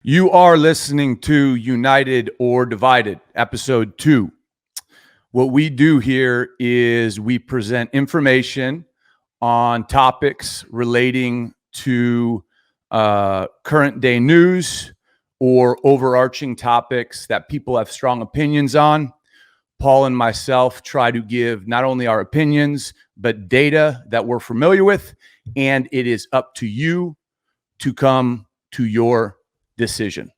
You are listening to United or Divided, episode 2. What we do here is we present information on topics relating to current day news or overarching topics that people have strong opinions on. Paul and myself try to give not only our opinions, but data that we're familiar with, and it is up to you to come to your decision.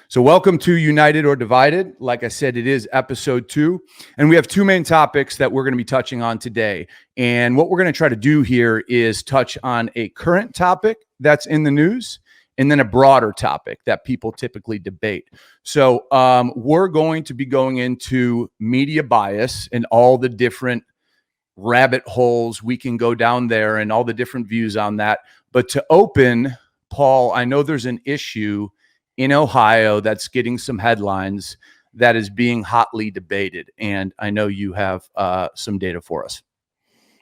So welcome to United or Divided. Like I said, it is episode 2, and we have two main topics that we're going to be touching on today. And what we're going to try to do here is touch on a current topic that's in the news, and then a broader topic that people typically debate. So we're going to be going into media bias and all the different rabbit holes we can go down there and all the different views on that. But to open, Paul, I know there's an issue in Ohio that's getting some headlines that is being hotly debated. And I know you have some data for us.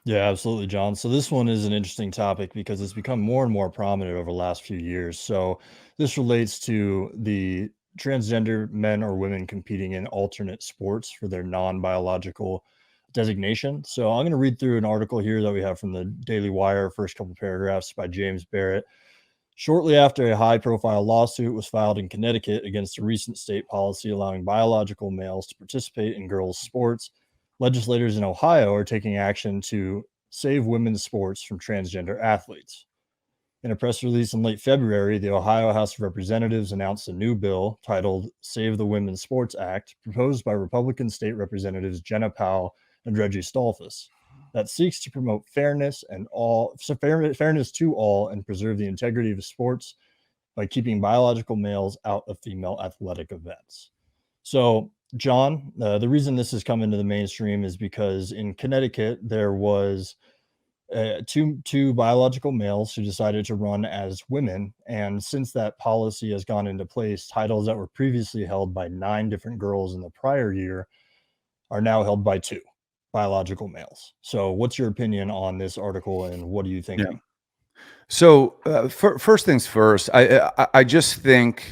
Yeah, absolutely, John. So this one is an interesting topic because it's become more and more prominent over the last few years. So this relates to the transgender men or women competing in alternate sports for their non-biological designation. So I'm going to read through an article here that we have from the Daily Wire, first couple paragraphs by James Barrett. Shortly after a high-profile lawsuit was filed in Connecticut against a recent state policy allowing biological males to participate in girls' sports, legislators in Ohio are taking action to save women's sports from transgender athletes. In a press release in late February, the Ohio House of Representatives announced a new bill titled Save the Women's Sports Act, proposed by Republican state representatives Jenna Powell and Reggie Stolfus, that seeks to promote fairness to all and preserve the integrity of sports by keeping biological males out of female athletic events. So, John, the reason this has come into the mainstream is because in Connecticut there was two biological males who decided to run as women, and since that policy has gone into place, titles that were previously held by 9 different girls in the prior year are now held by 2 biological males. So, what's your opinion on this article, and what are you thinking? Yeah. So first things first, I just think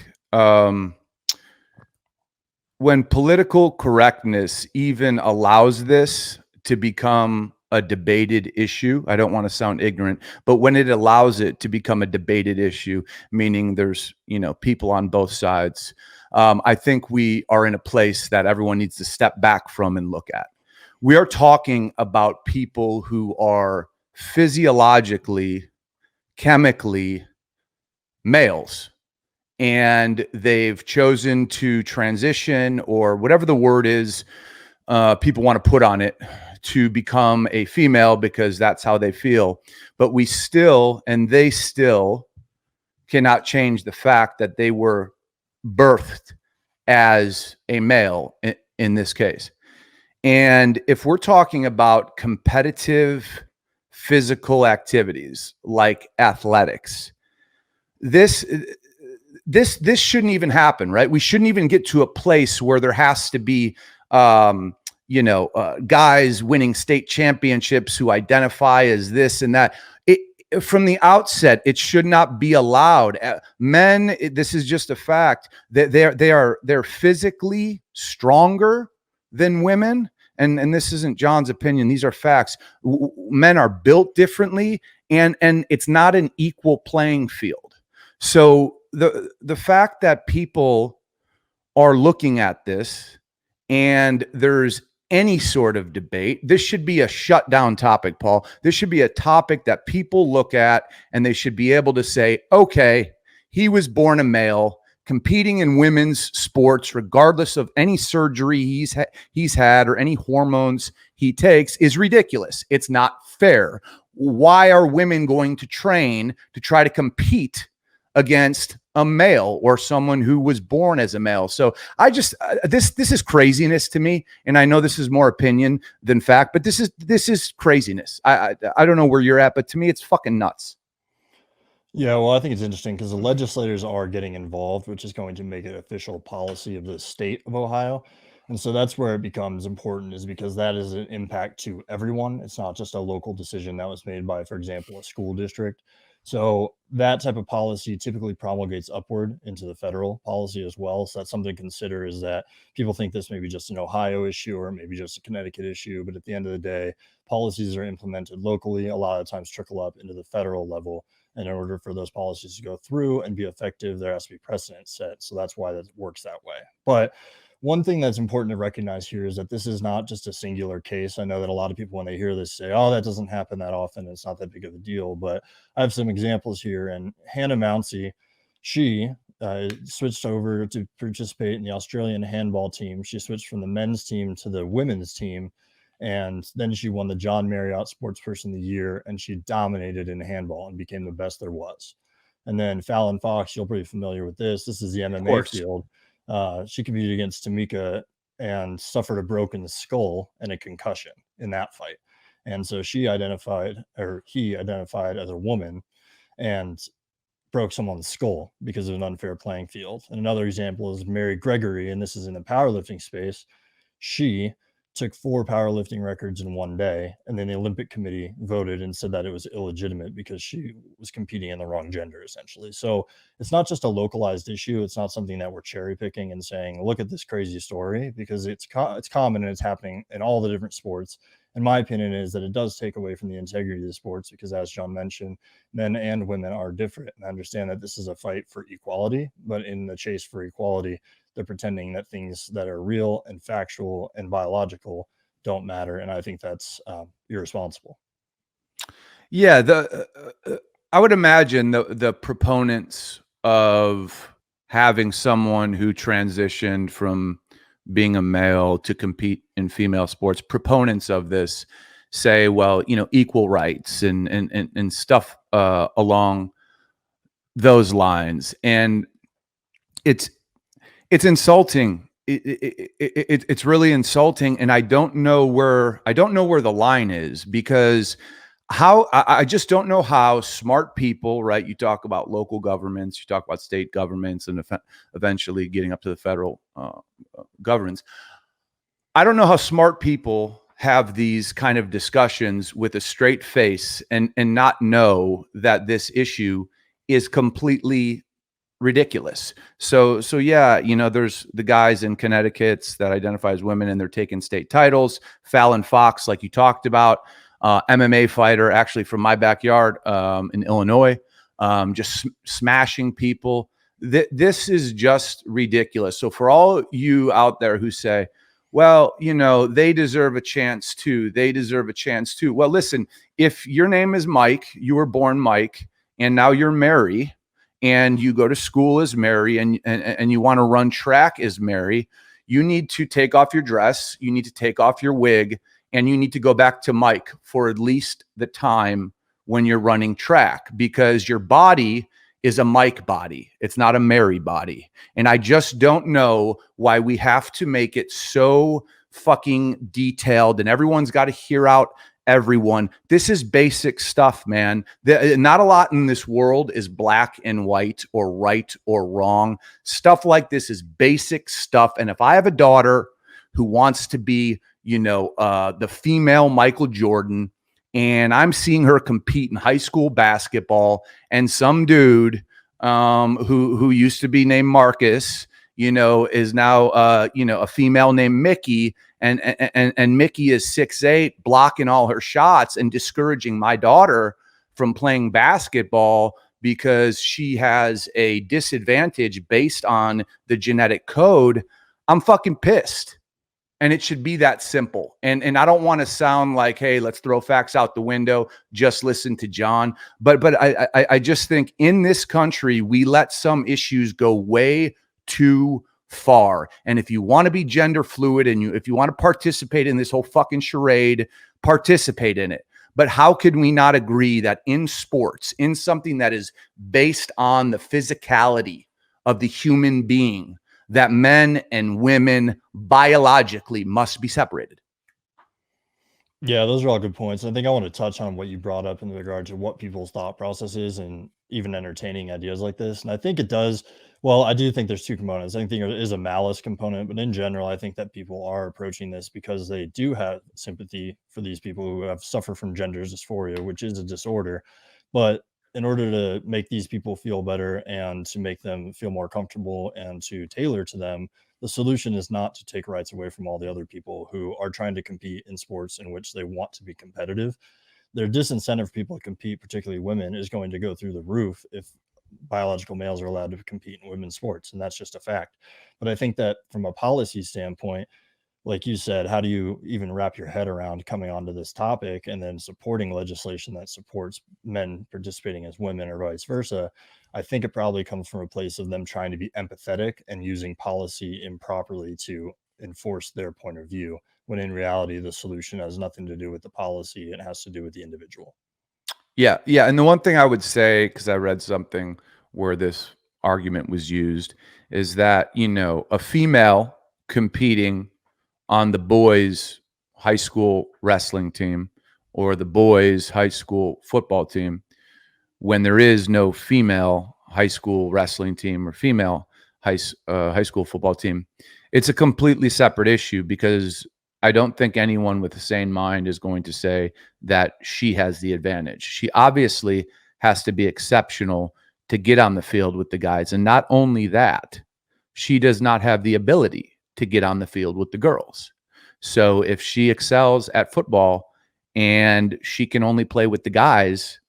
when political correctness even allows this to become a debated issue, I don't want to sound ignorant, but when it allows it to become a debated issue, meaning there's, people on both sides, I think we are in a place that everyone needs to step back from and look at. We are talking about people who are physiologically, chemically males, and they've chosen to transition, or whatever the word is people want to put on it, to become a female because that's how they feel. But we still, and they still, cannot change the fact that they were birthed as a male in this case. And if we're talking about competitive physical activities like athletics, this shouldn't even happen, right? We shouldn't even get to a place where there has to be guys winning state championships who identify as this and that. From the outset, it should not be allowed. Men, this is just a fact, that they're physically stronger than women. And this isn't John's opinion. These are facts. Men are built differently, and it's not an equal playing field. So the fact that people are looking at this and there's any sort of debate, this should be a shut down topic, Paul. This should be a topic that people look at and they should be able to say, okay, he was born a male, competing in women's sports, regardless of any surgery he's had or any hormones he takes, is ridiculous. It's not fair. Why are women going to train to try to compete against a male or someone who was born as a male? So I just this is craziness to me, and I know this is more opinion than fact, but this is craziness. I don't know where you're at, but to me it's fucking nuts. Yeah, well, I think it's interesting because the legislators are getting involved, which is going to make it official policy of the state of Ohio. And so that's where it becomes important, is because that is an impact to everyone. It's not just a local decision that was made by, for example, a school district. So that type of policy typically promulgates upward into the federal policy as well. So that's something to consider, is that people think this may be just an Ohio issue or maybe just a Connecticut issue. But at the end of the day, policies are implemented locally, a lot of times trickle up into the federal level. And in order for those policies to go through and be effective, there has to be precedent set. So that's why that works that way. But one thing that's important to recognize here is that this is not just a singular case. I know that a lot of people, when they hear this, say, oh, that doesn't happen that often. It's not that big of a deal. But I have some examples here. And Hannah Mouncey, she switched over to participate in the Australian handball team. She switched from the men's team to the women's team. And then she won the John Marriott Sportsperson of the Year, and she dominated in handball and became the best there was. And then Fallon Fox, you're pretty familiar with this. This is the MMA field. She competed against Tamika and suffered a broken skull and a concussion in that fight. And so he identified as a woman and broke someone's skull because of an unfair playing field. And another example is Mary Gregory, and this is in the powerlifting space. She took 4 powerlifting records in one day, and then the Olympic Committee voted and said that it was illegitimate because she was competing in the wrong gender, essentially. So it's not just a localized issue. It's not something that we're cherry picking and saying, look at this crazy story, because it's common and it's happening in all the different sports. And my opinion is that it does take away from the integrity of the sports, because, as John mentioned, men and women are different. And I understand that this is a fight for equality, but in the chase for equality, they're pretending that things that are real and factual and biological don't matter. And I think that's irresponsible. Yeah, I would imagine the proponents of having someone who transitioned from being a male to compete in female sports, proponents of this say, well, equal rights and stuff along those lines. And it's insulting. It's really insulting. And I don't know where the line is, because I just don't know how smart people, right? You talk about local governments, you talk about state governments, and eventually getting up to the federal governments. I don't know how smart people have these kind of discussions with a straight face and not know that this issue is completely ridiculous. So yeah, there's the guys in Connecticut that identify as women and they're taking state titles. Fallon Fox, like you talked about, MMA fighter, actually from my backyard in Illinois, just smashing people. This is just ridiculous. So for all you out there who say, well, they deserve a chance too. They deserve a chance too. Well, listen, if your name is Mike, you were born Mike, and now you're Mary, and you go to school as Mary, and you want to run track as Mary, you need to take off your dress, you need to take off your wig, and you need to go back to Mike for at least the time when you're running track, because your body is a Mike body. It's not a Mary body. And I just don't know why we have to make it so fucking detailed and everyone's got to hear out everyone. This is basic stuff, man. Not a lot in this world is black and white or right or wrong. Stuff like this is basic stuff. And if I have a daughter who wants to be, the female Michael Jordan, and I'm seeing her compete in high school basketball, and some dude who used to be named Marcus, is now a female named Mickey, and Mickey is 6'8", blocking all her shots and discouraging my daughter from playing basketball because she has a disadvantage based on the genetic code. I'm fucking pissed. And it should be that simple. And I don't want to sound like, hey, let's throw facts out the window, just listen to John. But I just think in this country, we let some issues go way too far. And if you want to be gender fluid and if you want to participate in this whole fucking charade, participate in it. But how could we not agree that in sports, in something that is based on the physicality of the human being, that men and women biologically must be separated? Yeah, those are all good points. I think I want to touch on what you brought up in regard to what people's thought process is and even entertaining ideas like this. And I think it does. Well, I do think there's two components. I think there is a malice component, but in general, I think that people are approaching this because they do have sympathy for these people who have suffered from gender dysphoria, which is a disorder. But in order to make these people feel better and to make them feel more comfortable and to tailor to them, the solution is not to take rights away from all the other people who are trying to compete in sports in which they want to be competitive. Their disincentive for people to compete, particularly women, is going to go through the roof if biological males are allowed to compete in women's sports. And that's just a fact. But I think that from a policy standpoint, like you said, how do you even wrap your head around coming onto this topic and then supporting legislation that supports men participating as women or vice versa? I think it probably comes from a place of them trying to be empathetic and using policy improperly to enforce their point of view, when in reality, the solution has nothing to do with the policy. It has to do with the individual. Yeah, yeah. And the one thing I would say, because I read something where this argument was used, is that, a female competing on the boys' high school wrestling team or the boys' high school football team, when there is no female high school wrestling team or female high school football team, it's a completely separate issue, because I don't think anyone with a sane mind is going to say that she has the advantage. She obviously has to be exceptional to get on the field with the guys. And not only that, she does not have the ability to get on the field with the girls. So if she excels at football and she can only play with the guys,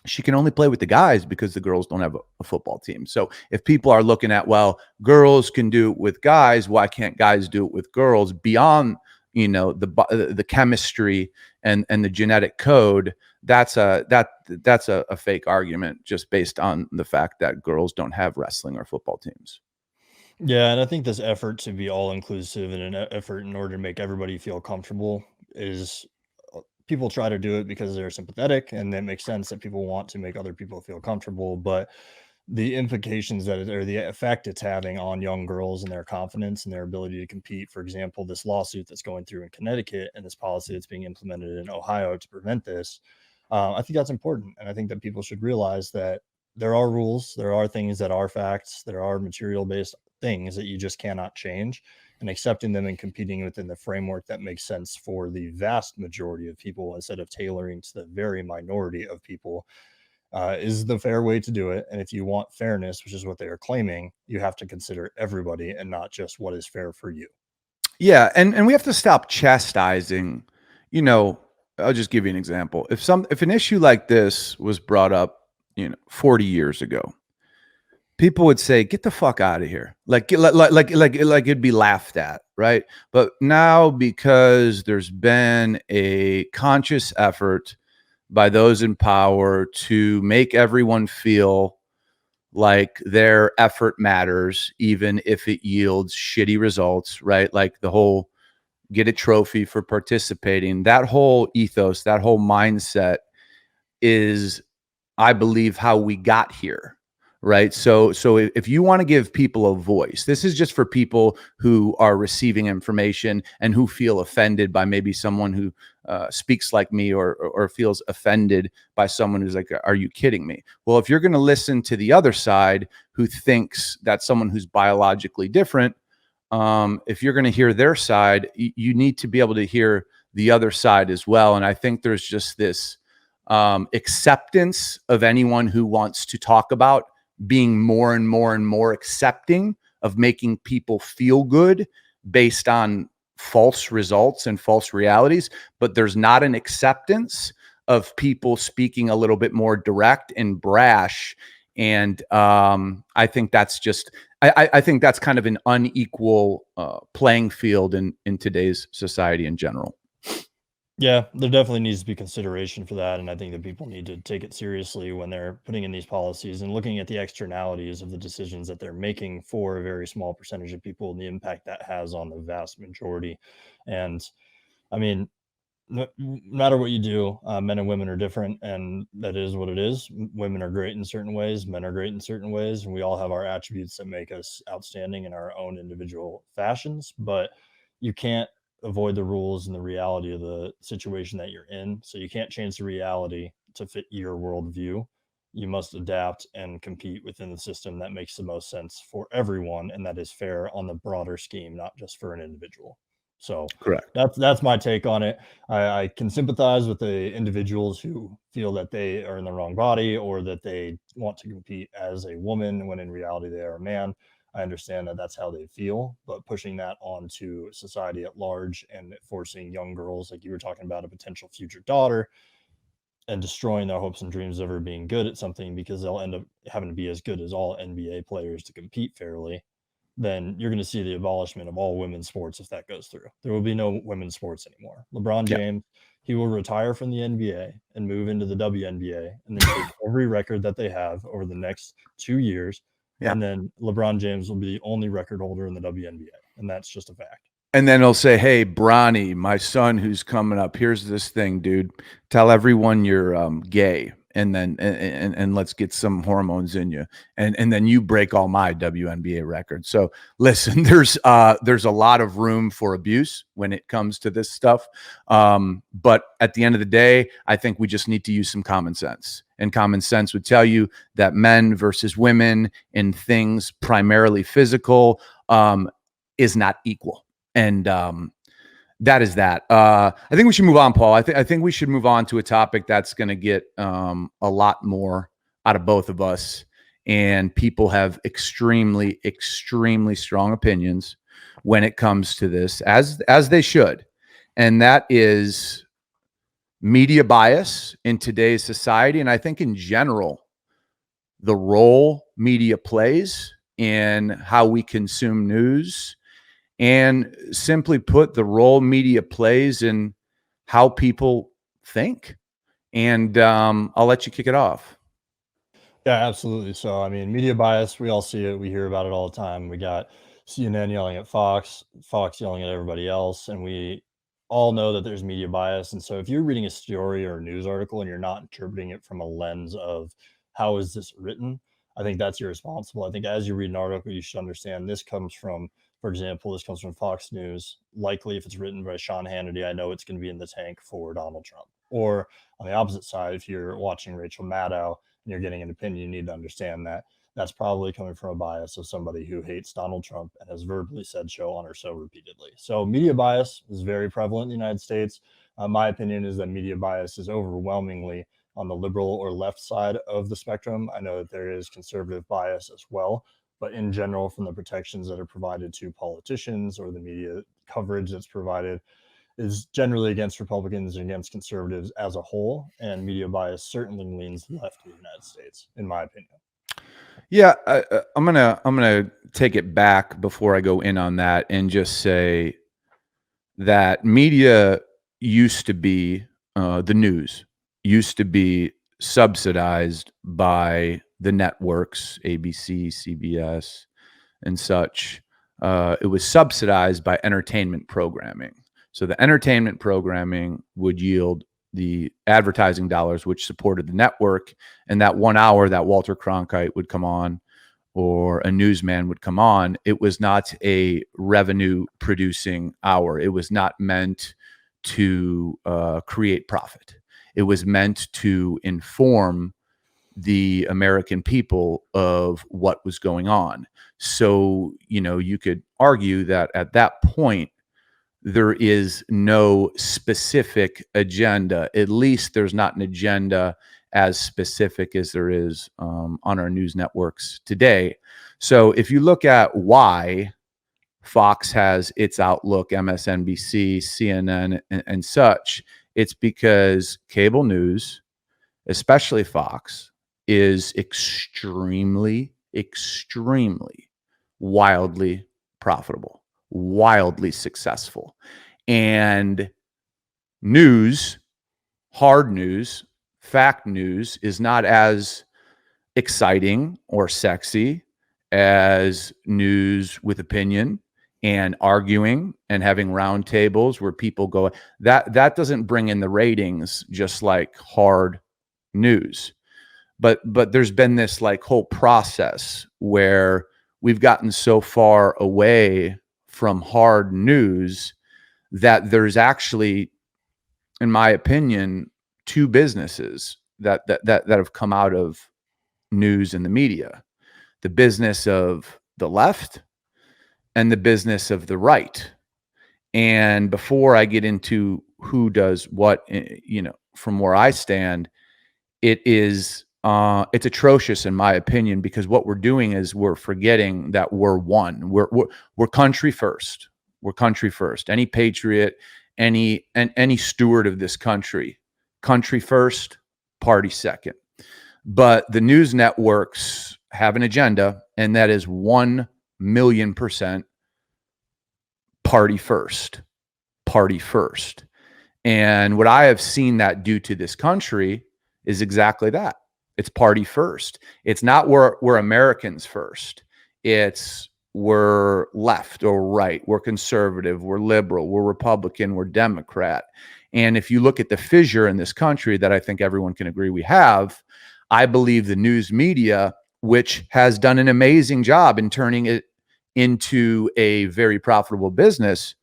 she can only play with the guys because the girls don't have a football team. So if people are looking at, well, girls can do it with guys, why can't guys do it with girls? Beyond, the chemistry and the genetic code, that's a fake argument, just based on the fact that girls don't have wrestling or football teams. Yeah, and I think this effort to be all inclusive and an effort in order to make everybody feel comfortable is people try to do it because they're sympathetic, and that makes sense that people want to make other people feel comfortable. But the implications or the effect it's having on young girls and their confidence and their ability to compete, for example, this lawsuit that's going through in Connecticut and this policy that's being implemented in Ohio to prevent this, I think that's important. And I think that people should realize that there are rules, there are things that are facts, there are material based things that you just cannot change, and accepting them and competing within the framework that makes sense for the vast majority of people instead of tailoring to the very minority of people is the fair way to do it. And if you want fairness, which is what they are claiming, you have to consider everybody and not just what is fair for you. Yeah, and we have to stop chastising, you know, I'll just give you an example. If an issue like this was brought up, 40 years ago, people would say, "Get the fuck out of here!" Like it'd be laughed at, right? But now, because there's been a conscious effort by those in power to make everyone feel like their effort matters, even if it yields shitty results, right? Like the whole get a trophy for participating, that whole ethos, that whole mindset is, I believe, how we got here. Right. So if you want to give people a voice, this is just for people who are receiving information and who feel offended by maybe someone who speaks like me, or feels offended by someone who's like, are you kidding me? Well, if you're going to listen to the other side who thinks that someone who's biologically different, if you're going to hear their side, you need to be able to hear the other side as well. And I think there's just this acceptance of anyone who wants to talk about being more and more and more accepting of making people feel good based on false results and false realities. But there's not an acceptance of people speaking a little bit more direct and brash. And I think that's just, I think that's kind of an unequal playing field in today's society in general. Yeah, there definitely needs to be consideration for that. And I think that people need to take it seriously when they're putting in these policies and looking at the externalities of the decisions that they're making for a very small percentage of people and the impact that has on the vast majority. And I mean, no matter what you do, men and women are different, and that is what it is. Women are great in certain ways, men are great in certain ways, and we all have our attributes that make us outstanding in our own individual fashions. But you can't avoid the rules and the reality of the situation that you're in. So you can't change the reality to fit your worldview. You must adapt and compete within the system that makes the most sense for everyone, and that is fair on the broader scheme, not just for an individual. So Correct. that's my take on it. I can sympathize with the individuals who feel that they are in the wrong body or that they want to compete as a woman when in reality they are a man. I understand that that's how they feel, but pushing that onto society at large and forcing young girls, like you were talking about, a potential future daughter, and destroying their hopes and dreams of ever being good at something because they'll end up having to be as good as all NBA players to compete fairly, then you're going to see the abolishment of all women's sports if that goes through. There will be no women's sports anymore. LeBron Yeah. James, he will retire from the NBA and move into the WNBA and then take every record that they have over the next 2 years. Yeah. And then LeBron James will be the only record holder in the WNBA. And that's just a fact. And then he'll say, "Hey, Bronny, my son who's coming up, here's this thing, dude. Tell everyone you're gay, and then and let's get some hormones in you, and then you break all my WNBA records." So listen, there's a lot of room for abuse when it comes to this stuff, but at the end of the day, I think we just need to use some common sense. And common sense would tell you that men versus women in things primarily physical is not equal. And that is that. I think we should move on, Paul. I think we should move on to a topic that's going to get a lot more out of both of us. And people have extremely, extremely strong opinions when it comes to this, as they should. And that is media bias in today's society. And I think in general, the role media plays in how we consume news. And simply put, the role media plays in how people think. And I'll let you kick it off. Yeah, absolutely. So, I mean, media bias, we all see it. We hear about it all the time. We got CNN yelling at Fox, Fox yelling at everybody else, and we all know that there's media bias. And so, if you're reading a story or a news article and you're not interpreting it from a lens of how is this written, I think that's irresponsible. I think as you read an article, you should understand this comes from, for example, this comes from Fox News. Likely, if it's written by Sean Hannity, I know it's going to be in the tank for Donald Trump. Or on the opposite side, if you're watching Rachel Maddow, and you're getting an opinion, you need to understand that that's probably coming from a bias of somebody who hates Donald Trump and has verbally said so on or so repeatedly. So media bias is very prevalent in the United States. My opinion is that media bias is overwhelmingly on the liberal or left side of the spectrum. I know that there is conservative bias as well, but in general, from the protections that are provided to politicians or the media coverage that's provided, is generally against Republicans and against conservatives as a whole, and media bias certainly leans left in the United States, in my opinion. Yeah, I'm gonna take it back before I go in on that and just say that media used to be the news used to be subsidized by the networks, ABC, CBS, and such. It was subsidized by entertainment programming. So the entertainment programming would yield the advertising dollars, which supported the network. And that 1 hour that Walter Cronkite would come on or a newsman would come on, it was not a revenue producing hour. It was not meant to create profit. It was meant to inform the American people of what was going on. So, you could argue that at that point, there is no specific agenda. At least there's not an agenda as specific as there is on our news networks today. So if you look at why Fox has its outlook, MSNBC, CNN, and such, it's because cable news, especially Fox, is extremely, extremely wildly profitable, wildly successful. And news, hard news, fact news is not as exciting or sexy as news with opinion and arguing and having roundtables where people go. That doesn't bring in the ratings just like hard news. But there's been this like whole process where we've gotten so far away from hard news that there's actually, in my opinion, two businesses that have come out of news and the media: the business of the left and the business of the right. And before I get into who does what, from where I stand, it's atrocious in my opinion, because what we're doing is we're forgetting that we're one. We're country first. We're country first. Any patriot, any steward of this country first, party second. But the news networks have an agenda, and that is 1,000,000% party first. Party first. And what I have seen that do to this country is exactly that. It's party first. It's not we're Americans first. It's we're left or right. We're conservative. We're liberal. We're Republican. We're Democrat. And if you look at the fissure in this country that I think everyone can agree we have, I believe the news media, which has done an amazing job in turning it into a very profitable business,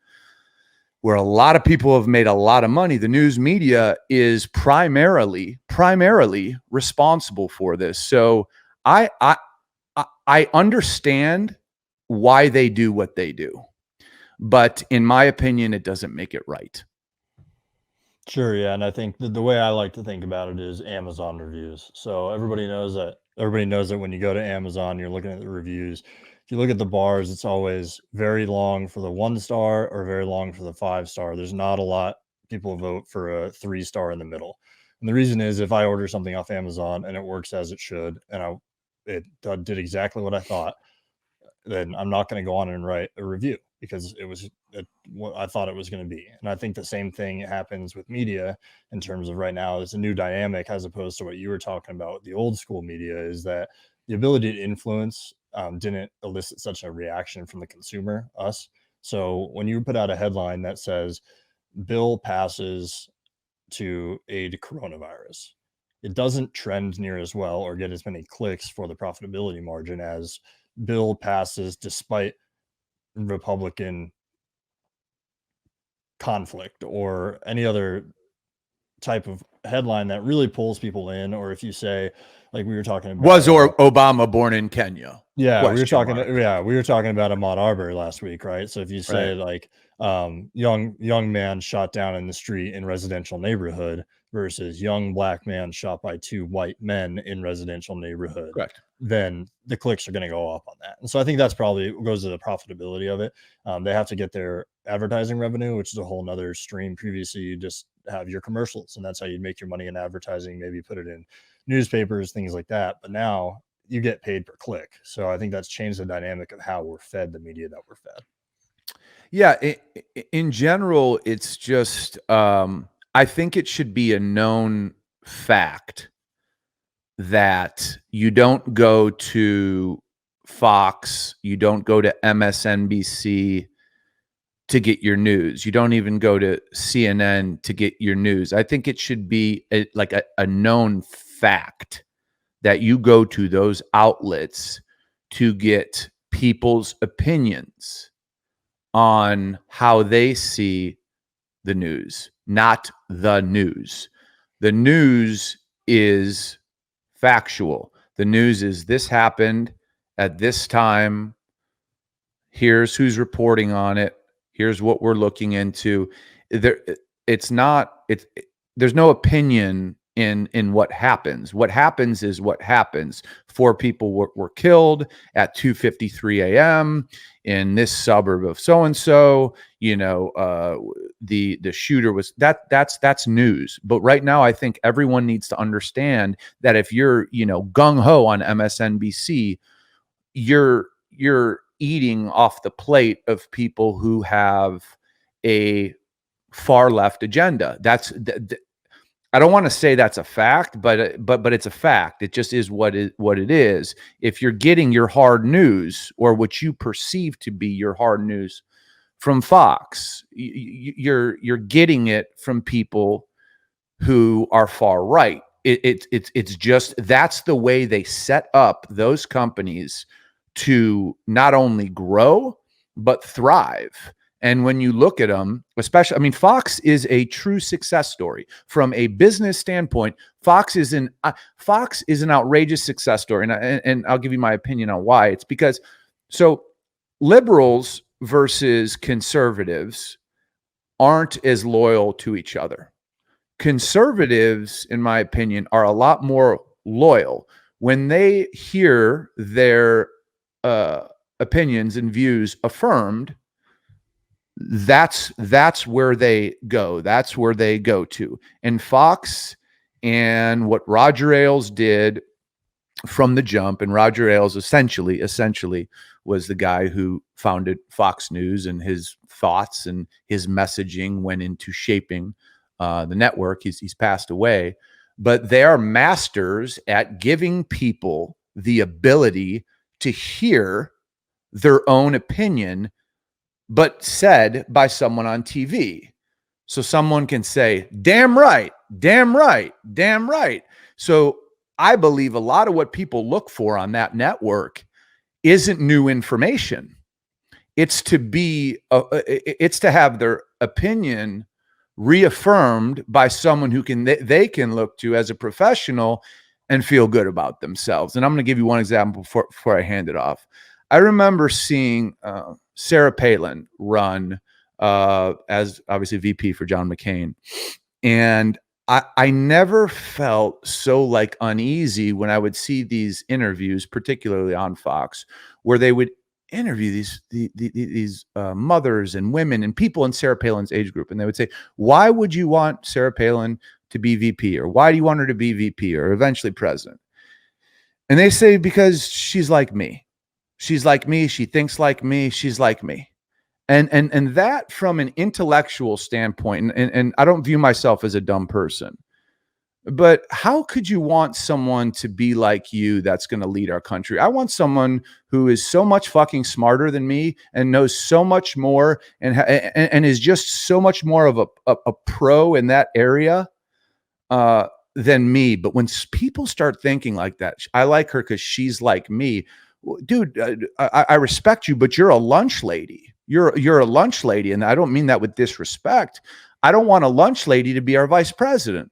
where a lot of people have made a lot of money, the news media is primarily responsible for this. So I understand why they do what they do, but in my opinion, it doesn't make it right. Sure, yeah, and I think the way I like to think about it is Amazon reviews. So everybody knows that when you go to Amazon, you're looking at the reviews. If you look at the bars, it's always very long for the 1 star or very long for the 5 star. There's not a lot people vote for a 3 star in the middle. And the reason is if I order something off Amazon and it works as it should, and it did exactly what I thought, then I'm not going to go on and write a review because it was what I thought it was going to be. And I think the same thing happens with media in terms of right now. It's a new dynamic as opposed to what you were talking about. The old school media is that the ability to influence didn't elicit such a reaction from the consumer, us. So when you put out a headline that says bill passes to aid coronavirus, it doesn't trend near as well or get as many clicks for the profitability margin as bill passes despite Republican conflict or any other type of headline that really pulls people in. Or if you say, like we were talking about, Was Obama born in Kenya? yeah, we were Question talking. mark. Yeah, we were talking about Ahmaud Arbery last week, right? So if you say Right. like young man shot down in the street in residential neighborhood versus young black man shot by 2 white men in residential neighborhood, Correct. then the clicks are going to go up on that. And so I think that's probably what goes to the profitability of it. They have to get their advertising revenue, which is a whole nother stream. Previously, you just have your commercials, and that's how you make your money in advertising. Maybe put it in newspapers, things like that. But now you get paid per click. So I think that's changed the dynamic of how we're fed the media that we're fed. Yeah, in general, it's just I think it should be a known fact that you don't go to Fox, you don't go to MSNBC to get your news. You don't even go to CNN to get your news. I think it should be a known fact that you go to those outlets to get people's opinions on how they see the news, not the news. The news is factual. The news is this happened at this time. Here's who's reporting on it. Here's what we're looking into. There's no opinion in what happens. What happens is what happens. 4 people were killed at 2:53 a.m. in this suburb of so and so. The shooter was that's news. But right now, I think everyone needs to understand that if you're gung ho on MSNBC, you're eating off the plate of people who have a far left agenda. I don't want to say that's a fact, but it's a fact. It just is what it is. If you're getting your hard news or what you perceive to be your hard news from Fox, you're getting it from people who are far right. It's just that's the way they set up those companies to not only grow but thrive. And when you look at them, especially, Fox is a true success story from a business standpoint. Fox is an outrageous success story, and I'll give you my opinion on why. It's because liberals versus conservatives aren't as loyal to each other. Conservatives, in my opinion, are a lot more loyal. When they hear their opinions and views affirmed, that's where they go. That's where they go to. And Fox and what Roger Ailes did from the jump, and Roger Ailes essentially was the guy who founded Fox News, and his thoughts and his messaging went into shaping the network. He's passed away, but they are masters at giving people the ability to hear their own opinion, but said by someone on TV. So someone can say, damn right, damn right, damn right. So I believe a lot of what people look for on that network isn't new information. It's to have their opinion reaffirmed by someone who they can look to as a professional and feel good about themselves. And I'm going to give you one example before I hand it off. I remember seeing Sarah Palin run as obviously VP for John McCain, and I never felt so like uneasy when I would see these interviews, particularly on Fox, where they would interview these mothers and women and people in Sarah Palin's age group, and they would say, "Why would you want Sarah Palin to be VP, or why do you want her to be VP, or eventually president?" And they say, "Because she's like me. She's like me. She thinks like me. She's like me." And that, from an intellectual standpoint, and I don't view myself as a dumb person, but how could you want someone to be like you that's going to lead our country? I want someone who is so much fucking smarter than me and knows so much more and is just so much more of a pro in that area than me. But when people start thinking like that, I like her because she's like me. Dude, I respect you, but you're a lunch lady. You're a lunch lady, and I don't mean that with disrespect. I don't want a lunch lady to be our vice president.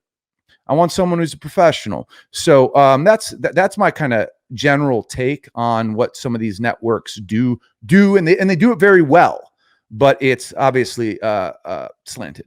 I want someone who's a professional. So that's my kind of general take on what some of these networks do, and they do it very well, but it's obviously slanted.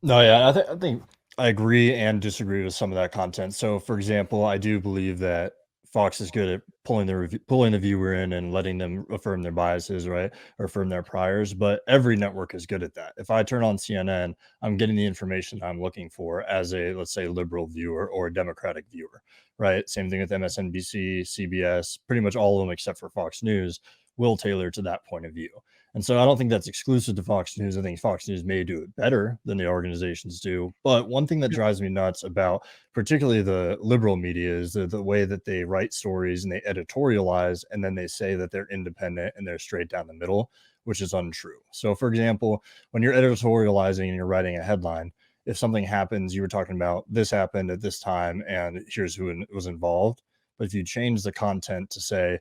No, yeah, I think I agree and disagree with some of that content. So, for example, I do believe that Fox is good at pulling the viewer in and letting them affirm their biases, right, or affirm their priors. But every network is good at that. If I turn on CNN, I'm getting the information I'm looking for as a, let's say, liberal viewer or a Democratic viewer, right? Same thing with MSNBC, CBS, pretty much all of them except for Fox News will tailor to that point of view. And so I don't think that's exclusive to Fox News. I think Fox News may do it better than the organizations do. But one thing that drives me nuts about particularly the liberal media is the way that they write stories and they editorialize, and then they say that they're independent and they're straight down the middle, which is untrue. So, for example, when you're editorializing and you're writing a headline, if something happens, you were talking about this happened at this time and here's who was involved. But if you change the content to say,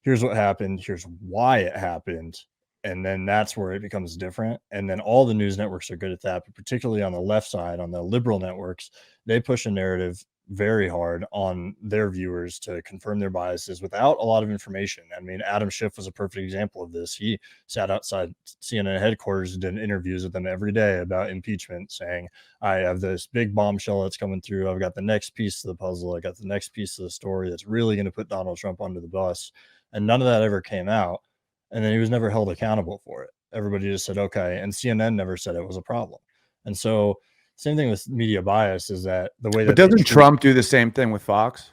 here's what happened, here's why it happened, and then that's where it becomes different. And then all the news networks are good at that, but particularly on the left side, on the liberal networks, they push a narrative very hard on their viewers to confirm their biases without a lot of information. I mean, Adam Schiff was a perfect example of this. He sat outside CNN headquarters and did interviews with them every day about impeachment, saying, I have this big bombshell that's coming through. I've got the next piece of the puzzle. I got the next piece of the story that's really going to put Donald Trump under the bus. And none of that ever came out. And then he was never held accountable for it. Everybody just said, okay. And CNN never said it was a problem. And so, same thing with media bias is that the way that. But doesn't Trump do the same thing with Fox?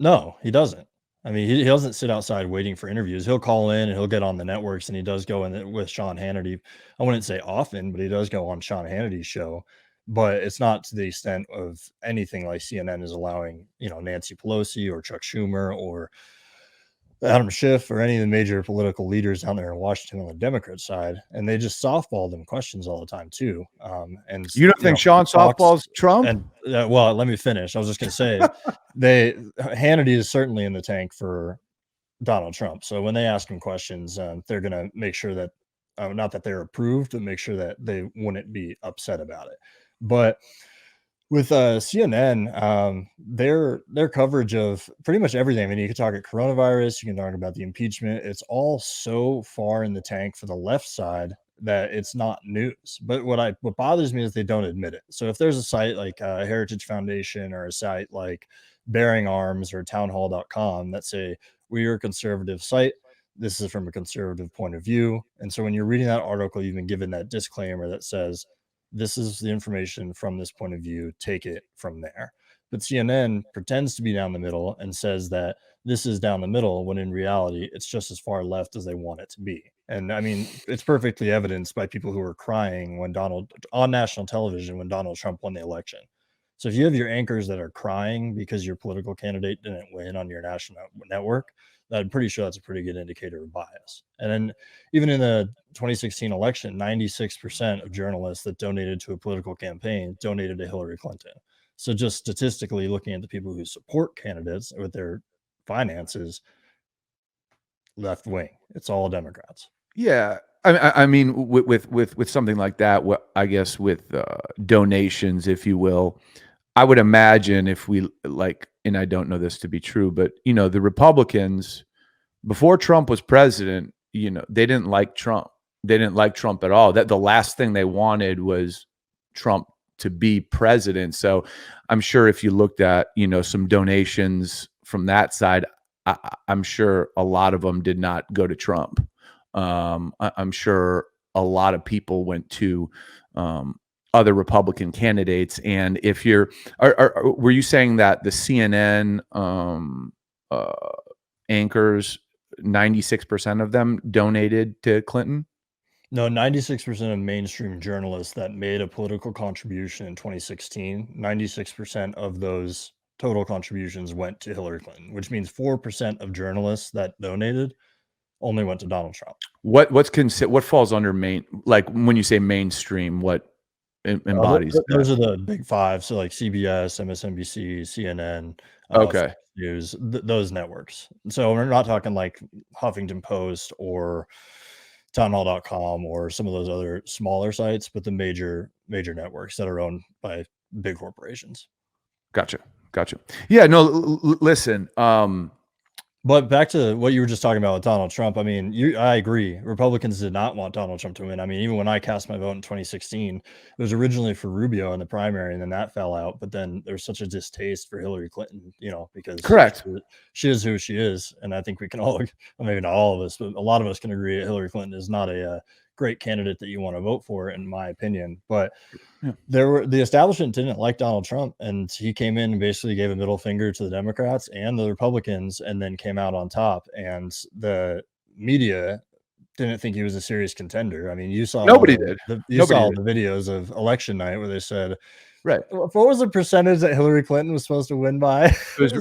No, he doesn't. I mean, he doesn't sit outside waiting for interviews. He'll call in and he'll get on the networks, and he does go in with Sean Hannity. I wouldn't say often, but he does go on Sean Hannity's show. But it's not to the extent of anything like CNN is allowing, Nancy Pelosi or Chuck Schumer or Adam Schiff or any of the major political leaders down there in Washington on the Democrat side, and they just softball them questions all the time too. And you don't think Sean softballs Trump? And well, let me finish. I was just going to say, Hannity is certainly in the tank for Donald Trump. So when they ask him questions, they're going to make sure that not that they're approved, but make sure that they wouldn't be upset about it. But with CNN, their coverage of pretty much everything. I mean, you can talk about coronavirus, you can talk about the impeachment. It's all so far in the tank for the left side that it's not news. But what bothers me is they don't admit it. So if there's a site like Heritage Foundation or a site like Bearing Arms or townhall.com that say we are a conservative site, this is from a conservative point of view. And so when you're reading that article, you've been given that disclaimer that says this is the information from this point of view, take it from there. But CNN pretends to be down the middle and says that this is down the middle when in reality it's just as far left as they want it to be. And I mean, it's perfectly evidenced by people who were crying when on national television when Donald Trump won the election. So if you have your anchors that are crying because your political candidate didn't win on your national network, I'm pretty sure that's a pretty good indicator of bias. And then even in the 2016 election, 96% of journalists that donated to a political campaign donated to Hillary Clinton. So just statistically looking at the people who support candidates with their finances, left wing, it's all Democrats. Yeah. I mean, with something like that, I guess with donations, if you will, I would imagine if we like, and I don't know this to be true, but the Republicans before Trump was president, they didn't like Trump. They didn't like Trump at all. That the last thing they wanted was Trump to be president. So I'm sure if you looked at, some donations from that side, I'm sure a lot of them did not go to Trump. I'm sure a lot of people went to other Republican candidates. And if were you saying that the CNN anchors, 96% of them donated to Clinton? No, 96% of mainstream journalists that made a political contribution in 2016, 96% of those total contributions went to Hillary Clinton, which means 4% of journalists that donated only went to Donald Trump. What falls under main, like when you say mainstream, what embodies those that? are the big five. So like CBS, MSNBC, CNN, Okay. Fox News, those networks. So we're not talking like Huffington Post or townhall.com or some of those other smaller sites, but the major networks that are owned by big corporations. Gotcha. Yeah, no, listen, But back to what you were just talking about with Donald Trump. I mean, I agree. Republicans did not want Donald Trump to win. I mean, even when I cast my vote in 2016, it was originally for Rubio in the primary, and then that fell out. But then there's such a distaste for Hillary Clinton, because correct. she is who she is. And I think we can all, well, maybe not all of us, but a lot of us can agree that Hillary Clinton is not a great candidate that you want to vote for, in my opinion. But the establishment didn't like Donald Trump, and he came in and basically gave a middle finger to the Democrats and the Republicans, and then came out on top. And the media didn't think he was a serious contender. I mean, you saw Nobody did. The videos of election night where they said, right, what was the percentage that Hillary Clinton was supposed to win by? It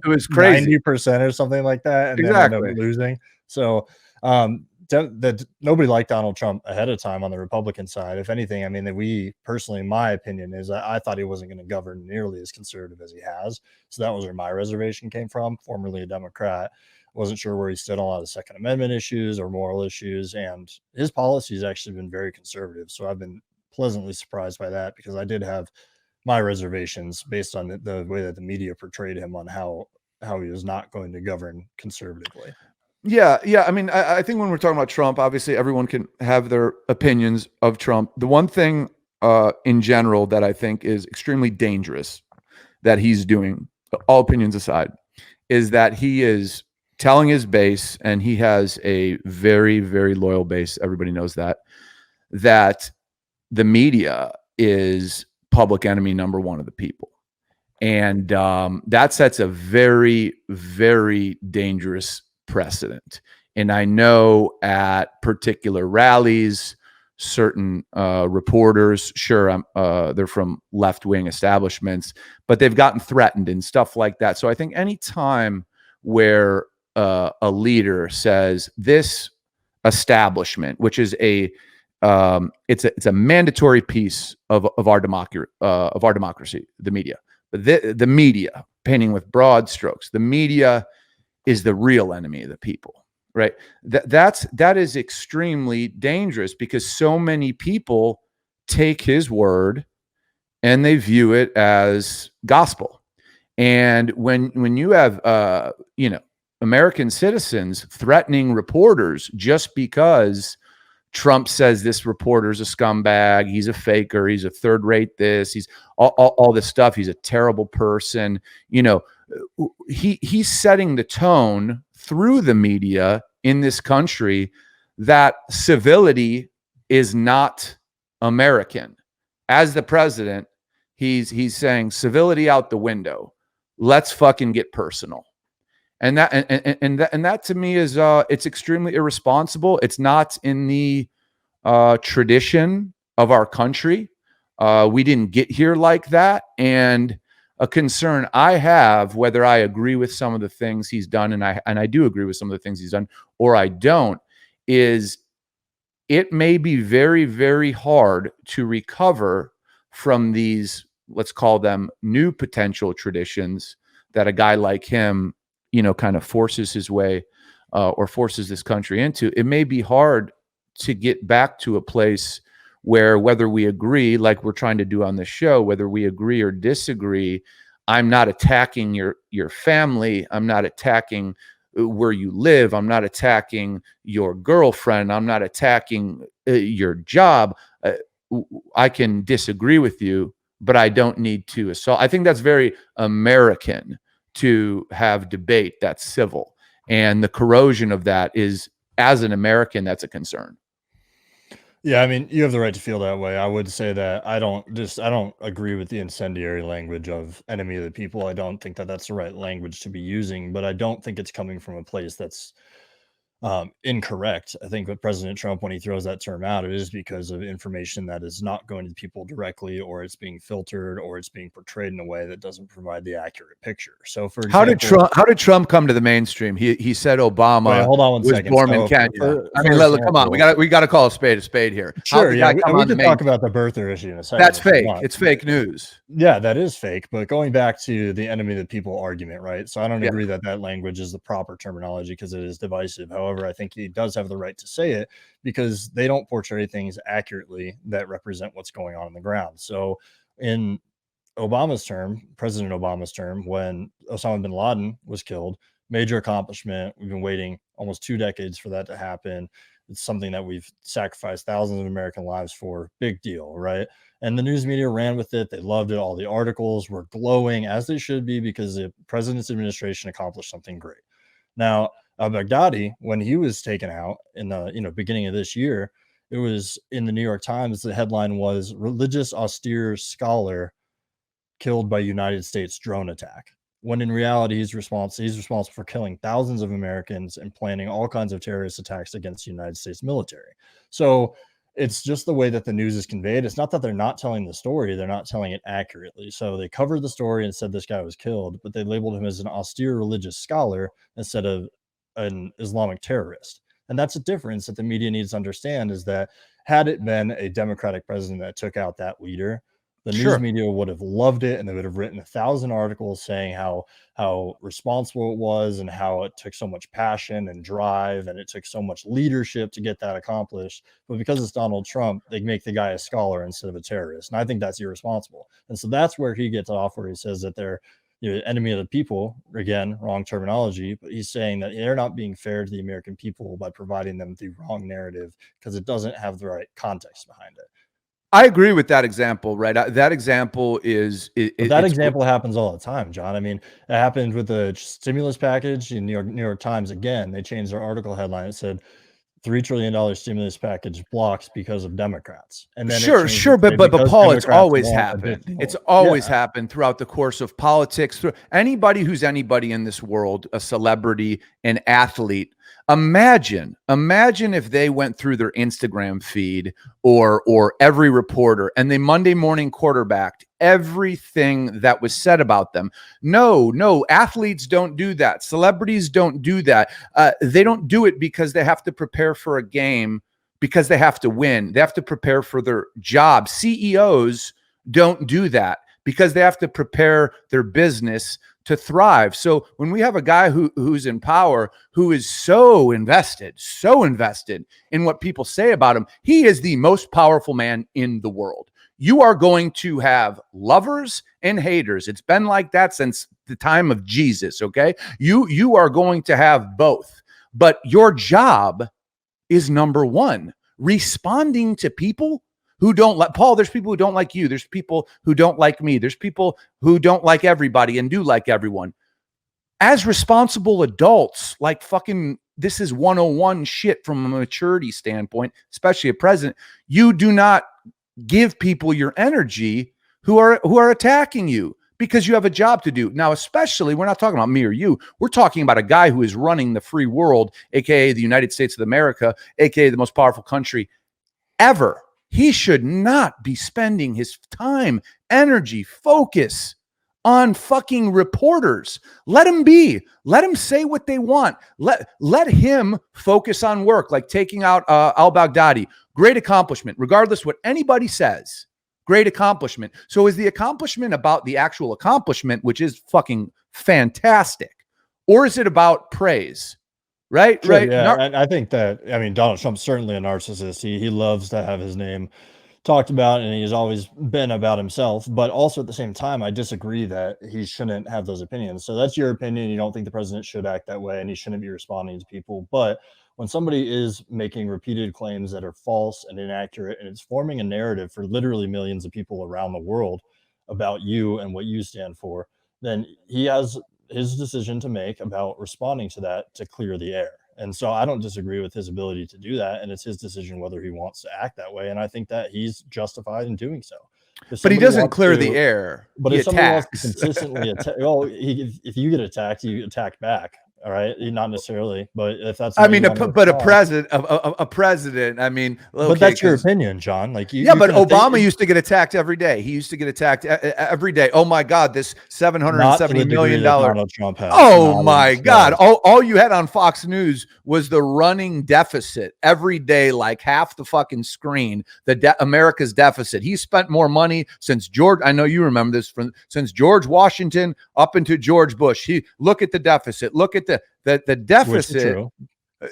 was crazy, 90% or something like that, and exactly. then ended up losing. So that nobody liked Donald Trump ahead of time on the Republican side. If anything, I mean, that we personally, my opinion is I thought he wasn't going to govern nearly as conservative as he has. So that was where my reservation came from. Formerly a Democrat, wasn't sure where he stood on a lot of Second Amendment issues or moral issues, and his policies actually been very conservative. So I've been pleasantly surprised by that, because I did have my reservations based on the way that the media portrayed him on how he was not going to govern conservatively. Yeah. I mean, I think when we're talking about Trump, obviously everyone can have their opinions of Trump. The one thing in general that I think is extremely dangerous that he's doing, all opinions aside, is that he is telling his base, and he has a very, very loyal base, everybody knows that the media is public enemy number one of the people. And that sets a very, very dangerous precedent. And I know at particular rallies, certain reporters, sure, they're from left-wing establishments, but they've gotten threatened and stuff like that. So I think any time where a leader says this establishment, which is it's a mandatory piece of our democracy, the media. But the media, painting with broad strokes, the media is the real enemy of the people, right? That is extremely dangerous, because so many people take his word and they view it as gospel. And when you have American citizens threatening reporters just because Trump says this reporter's a scumbag. He's a faker. He's a third rate this. He's all this stuff. He's a terrible person. You know, he's setting the tone through the media in this country that civility is not American. As the president, he's saying civility out the window. Let's fucking get personal. And that to me is it's extremely irresponsible. It's not in the tradition of our country. We didn't get here like that. And a concern I have, whether I agree with some of the things he's done, and I do agree with some of the things he's done, or I don't, is it may be very, very hard to recover from these, let's call them new potential traditions that a guy like him, you know, kind of forces his way or forces this country into. It may be hard to get back to a place where, whether we agree, like we're trying to do on this show, whether we agree or disagree, I'm not attacking your family. I'm not attacking where you live. I'm not attacking your girlfriend. I'm not attacking your job. I can disagree with you, but I don't need to assault. I think that's very American to have debate that's civil. And the corrosion of that is, as an American, that's a concern. Yeah, I mean, you have the right to feel that way. I would say that I don't agree with the incendiary language of enemy of the people. I don't think that that's the right language to be using, but I don't think it's coming from a place that's incorrect. I think with President Trump, when he throws that term out, it is because of information that is not going to the people directly, or it's being filtered, or it's being portrayed in a way that doesn't provide the accurate picture. So, for example, how did Trump come to the mainstream? He said Obama wait, hold on one was second. born So in Kenya. for Look, come on, we got to call a spade here. Sure, yeah, we can talk about the birther issue in a second. That's fake. It's fake news. Yeah, that is fake. But going back to the enemy of the people argument, right? So I don't agree that that language is the proper terminology because it is divisive. However, I think he does have the right to say it because they don't portray things accurately that represent what's going on the ground. So in Obama's term, President Obama's term, when Osama bin Laden was killed, major accomplishment. We've been waiting almost 2 decades for that to happen. It's something that we've sacrificed thousands of American lives for. Big deal, right? And the news media ran with it. They loved it. All the articles were glowing, as they should be, because the president's administration accomplished something great. Now, al-Baghdadi, when he was taken out in the beginning of this year, it was in the New York Times. The headline was "Religious austere scholar killed by United States drone attack." When in reality, he's responsible for killing thousands of Americans and planning all kinds of terrorist attacks against the United States military. So it's just the way that the news is conveyed. It's not that they're not telling the story, they're not telling it accurately. So they covered the story and said this guy was killed, but they labeled him as an austere religious scholar instead of an Islamic terrorist. And that's a difference that the media needs to understand, is that had it been a Democratic president that took out that leader, the news media would have loved it, and they would have written 1,000 articles saying how responsible it was and how it took so much passion and drive and it took so much leadership to get that accomplished. But because it's Donald Trump, they make the guy a scholar instead of a terrorist. And I think that's irresponsible. And so that's where he gets off, where he says that they're enemy of the people. Again, wrong terminology, but he's saying that they're not being fair to the American people by providing them the wrong narrative because it doesn't have the right context behind it. I agree with that example, right? That example example happens all the time, John. I mean, it happened with the stimulus package in New York Times. Again, they changed their article headline. It said $3 trillion stimulus package blocks because of Democrats. And then sure, but Paul, it's always happened. It's always happened throughout the course of politics. Anybody who's anybody in this world, a celebrity, an athlete. Imagine if they went through their Instagram feed or every reporter and they Monday morning quarterbacked everything that was said about them. No, athletes don't do that. Celebrities don't do that. They don't do it because they have to prepare for a game, because they have to win. They have to prepare for their job. CEOs don't do that because they have to prepare their business to thrive. So when we have a guy who's in power, who is so invested in what people say about him, he is the most powerful man in the world. You are going to have lovers and haters. It's been like that since the time of Jesus, okay? You are going to have both. But your job is number one. responding to people who don't like Paul. There's people who don't like you. There's people who don't like me. There's people who don't like everybody and do like everyone. As responsible adults, like fucking, this is 101 shit from a maturity standpoint, especially a president. You do not give people your energy who are attacking you, because you have a job to do. Now, especially, we're not talking about me or you. We're talking about a guy who is running the free world, aka the United States of America, aka the most powerful country ever. He should not be spending his time, energy, focus on fucking reporters. Let him be. Let him say what they want. Let him focus on work, like taking out al-Baghdadi. Great accomplishment, regardless what anybody says. Great accomplishment. So is the accomplishment about the actual accomplishment, which is fucking fantastic, or is it about praise? Right? Sure, Right. yeah, and I think that, I mean, Donald Trump's certainly a narcissist. He loves to have his name talked about, and he's always been about himself. But also at the same time, I disagree that he shouldn't have those opinions. So that's your opinion. You don't think the president should act that way, and he shouldn't be responding to people. But when somebody is making repeated claims that are false and inaccurate, and it's forming a narrative for literally millions of people around the world about you and what you stand for, then he has his decision to make about responding to that to clear the air. And so I don't disagree with his ability to do that. And it's his decision whether he wants to act that way. And I think that he's justified in doing so. But he doesn't clear the air. But he if somebody wants attacks. to consistently attack, well, if you get attacked, you attack back. All right, not necessarily, but if that's, I mean, a president. I mean, okay, but that's your opinion, John. Like, yeah, but Obama used to get attacked every day. He used to get attacked every day. Oh my God, this $770 million. Donald Trump has. Oh my God, all you had on Fox News was the running deficit every day, like half the fucking screen. America's deficit. He spent more money since George. I know you remember this since George Washington up into George Bush. Look at the deficit. Look at the deficit,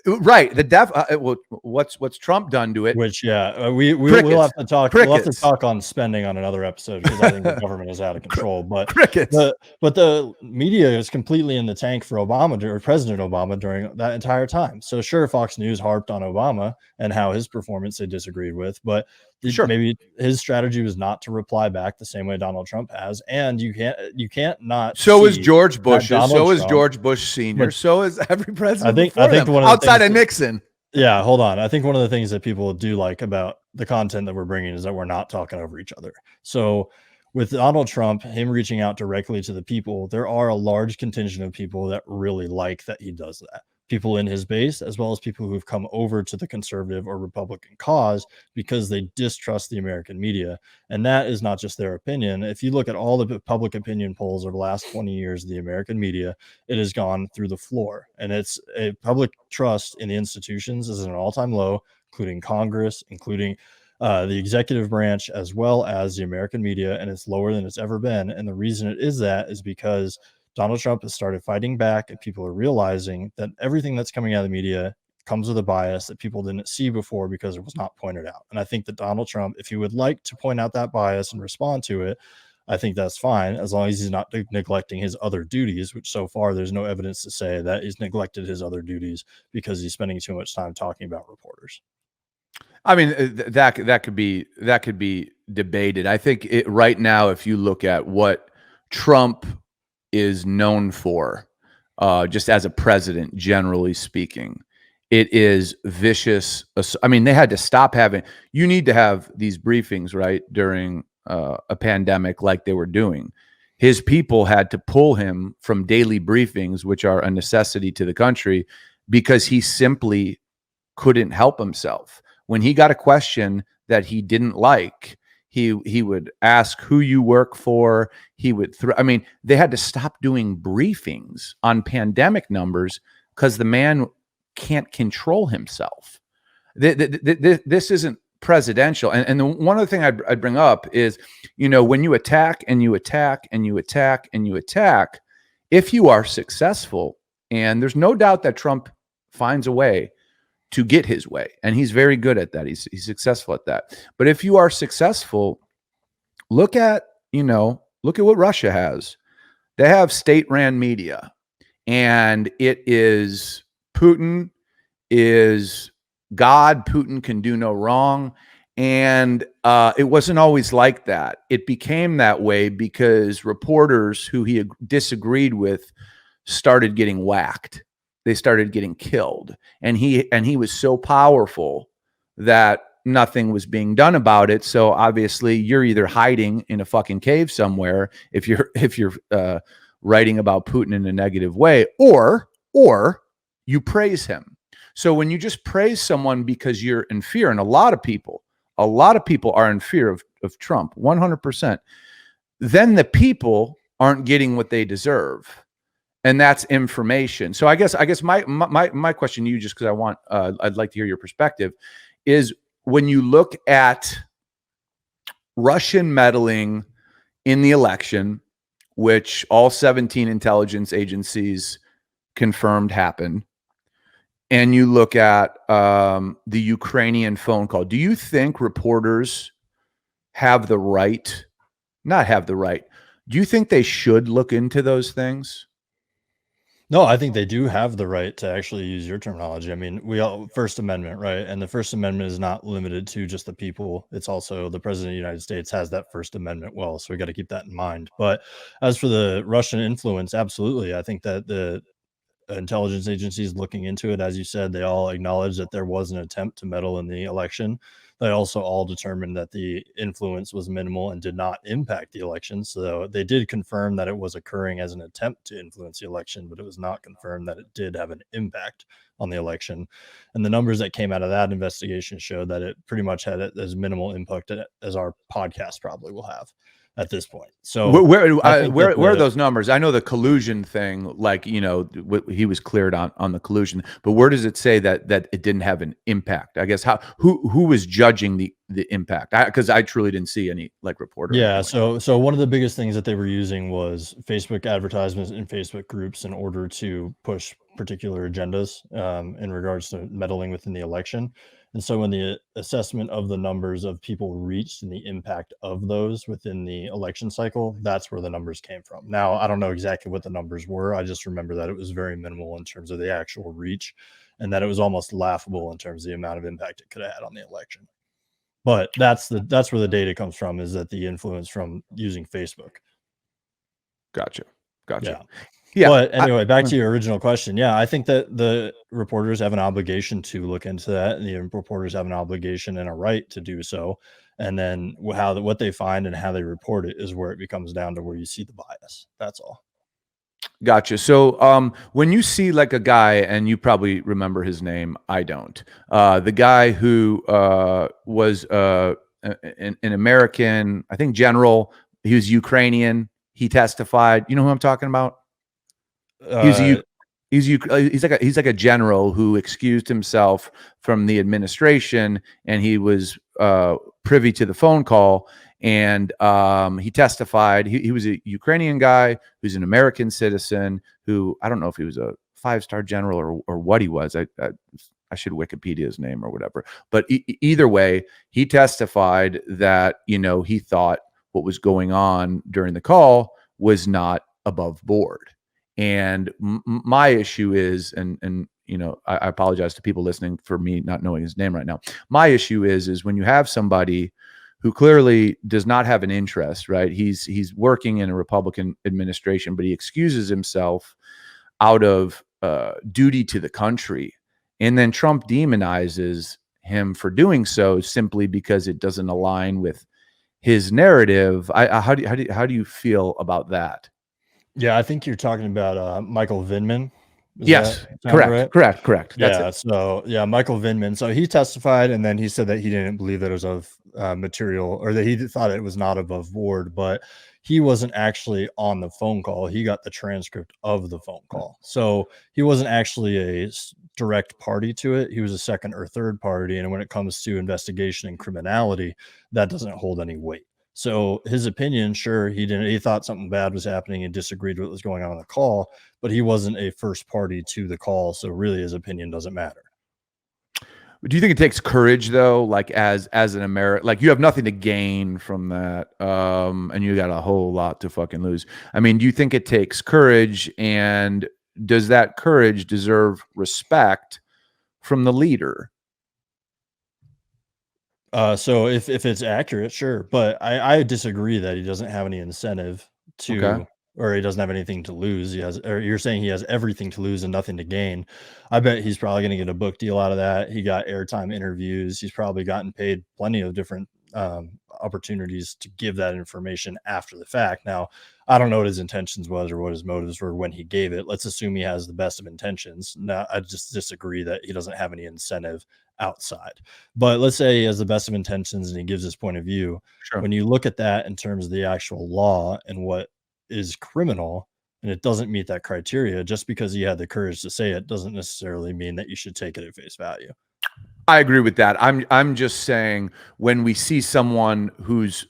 right? What's Trump done to it? Which, yeah, we'll have to talk. We'll have to talk on spending on another episode, because I think the government is out of control. But the media is completely in the tank for Obama, or President Obama, during that entire time. So sure, Fox News harped on Obama and how his performance they disagreed with, but maybe his strategy was not to reply back the same way Donald Trump has. And you can't not. So is George Bush. So is George Bush Sr. So is every president. I think outside of Nixon. Yeah, hold on. I think one of the things that people do like about the content that we're bringing is that we're not talking over each other. So with Donald Trump, him reaching out directly to the people, there are a large contingent of people that really like that he does that. People in his base, as well as people who've come over to the conservative or Republican cause because they distrust the American media. And that is not just their opinion. If you look at all the public opinion polls over the last 20 years, the American media, it has gone through the floor. And it's a public trust in the institutions is at an all-time low, including Congress, including the executive branch, as well as the American media. And it's lower than it's ever been. And the reason it is that is because Donald Trump has started fighting back, and people are realizing that everything that's coming out of the media comes with a bias that people didn't see before because it was not pointed out. And I think that Donald Trump, if he would like to point out that bias and respond to it, I think that's fine, as long as he's not neglecting his other duties, which so far there's no evidence to say that he's neglected his other duties because he's spending too much time talking about reporters. I mean, that could be debated. I think right now, if you look at what Trump is known for, just as a president, generally speaking, it is vicious. I mean, they had to stop having. You need to have these briefings, right, during a pandemic, like they were doing. His people had to pull him from daily briefings, which are a necessity to the country, because he simply couldn't help himself. When he got a question that he didn't like, he would ask who you work for. He would I mean, they had to stop doing briefings on pandemic numbers because the man can't control himself. This isn't presidential. And the one other thing I'd bring up is, when you attack and you attack and you attack and you attack, if you are successful, and there's no doubt that Trump finds a way to get his way, and he's very good at that. He's successful at that. But if you are successful, look at what Russia has. They have state-ran media, and it is Putin is God, Putin can do no wrong. And it wasn't always like that. It became that way because reporters who he disagreed with started getting whacked. They started getting killed. And he was so powerful that nothing was being done about it. So obviously you're either hiding in a fucking cave somewhere if you're writing about Putin in a negative way, or you praise him. So when you just praise someone because you're in fear, and a lot of people are in fear of Trump, 100%, then the people aren't getting what they deserve. And that's information. So I guess my question to you, just because I'd like to hear your perspective, is when you look at Russian meddling in the election, which all 17 intelligence agencies confirmed happened, and you look at the Ukrainian phone call, do you think reporters have the right, not have the right, do you think they should look into those things? No, I think they do have the right to actually use your terminology. I mean, we all First Amendment, right? And the First Amendment is not limited to just the people. It's also the President of the United States has that First Amendment well. So we got to keep that in mind. But as for the Russian influence, absolutely. I think that the intelligence agencies looking into it, as you said, they all acknowledged that there was an attempt to meddle in the election. They also all determined that the influence was minimal and did not impact the election. So they did confirm that it was occurring as an attempt to influence the election, but it was not confirmed that it did have an impact on the election. And the numbers that came out of that investigation showed that it pretty much had as minimal impact as our podcast probably will have at this point. So where are those numbers? I know the collusion thing, like, he was cleared on the collusion, but where does it say that it didn't have an impact? I guess who was judging the impact? Because I truly didn't see any reporter. Yeah, so one of the biggest things that they were using was Facebook advertisements in Facebook groups in order to push particular agendas in regards to meddling within the election. And so when the assessment of the numbers of people reached and the impact of those within the election cycle, that's where the numbers came from. Now, I don't know exactly what the numbers were. I just remember that it was very minimal in terms of the actual reach, and that it was almost laughable in terms of the amount of impact it could have had on the election. But that's where the data comes from, is that the influence from using Facebook. Gotcha. Yeah. Yeah. But anyway, back to your original question. Yeah, I think that the reporters have an obligation to look into that, and the reporters have an obligation and a right to do so. And then what they find and how they report it is where it becomes down to where you see the bias. That's all. Gotcha. So when you see a guy, and you probably remember his name, I don't, the guy who was an American, I think, general, he was Ukrainian, he testified. You know who I'm talking about? He's like a general who excused himself from the administration, and he was privy to the phone call, and he testified. He was a Ukrainian guy who's an American citizen, who, I don't know if he was a 5-star general or what he was. I should Wikipedia his name or whatever. But either way, he testified that he thought what was going on during the call was not above board. And my issue is, and I apologize to people listening for me not knowing his name right now. My issue is when you have somebody who clearly does not have an interest, right? He's working in a Republican administration, but he excuses himself out of duty to the country, and then Trump demonizes him for doing so simply because it doesn't align with his narrative. How do you feel about that? Yeah, I think you're talking about Michael Vindman. Yes, correct. That's Yeah, it. so yeah, Michael Vindman. So he testified, and then he said that he didn't believe that it was of material, or that he thought it was not above board, but he wasn't actually on the phone call. He got the transcript of the phone call. So he wasn't actually a direct party to it. He was a second or third party. And when it comes to investigation and criminality, that doesn't hold any weight. So his opinion, sure, he thought something bad was happening and disagreed with what was going on the call, but he wasn't a first party to the call. So really his opinion doesn't matter. Do you think it takes courage, though, as an American, you have nothing to gain from that, and you got a whole lot to fucking lose? I mean, do you think it takes courage, and does that courage deserve respect from the leader? So if it's accurate, sure, but I disagree that he doesn't have any incentive Okay. to, or he doesn't have anything to lose. He has, or you're saying he has everything to lose and nothing to gain. I bet he's probably going to get a book deal out of that. He got airtime interviews. He's probably gotten paid plenty of different opportunities to give that information after the fact. Now, I don't know what his intentions was or what his motives were when he gave it. Let's assume he has the best of intentions. Now, I just disagree that he doesn't have any incentive outside. But let's say he has the best of intentions and he gives his point of view. Sure. When you look at that in terms of the actual law and what is criminal, and it doesn't meet that criteria, just because he had the courage to say it doesn't necessarily mean that you should take it at face value. I agree with that. I'm just saying when we see someone who's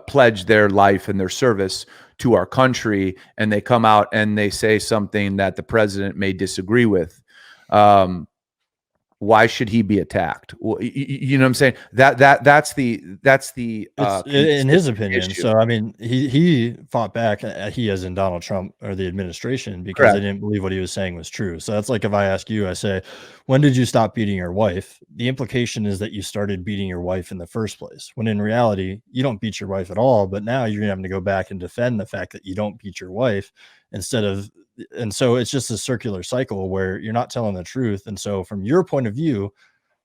pledged their life and their service to our country, and they come out and they say something that the president may disagree with, um, why should he be attacked? Well, you know what I'm saying? That's the It's in his consistent opinion. issue. So, I mean, he fought back, he as in Donald Trump or the administration, because they Correct. didn't believe what he was saying was true. So that's like if I ask you, I say, "When did you stop beating your wife?" The implication is that you started beating your wife in the first place, when in reality, you don't beat your wife at all, but now you're having to go back and defend the fact that you don't beat your wife instead of, and so it's just a circular cycle where you're not telling the truth. And so from your point of view,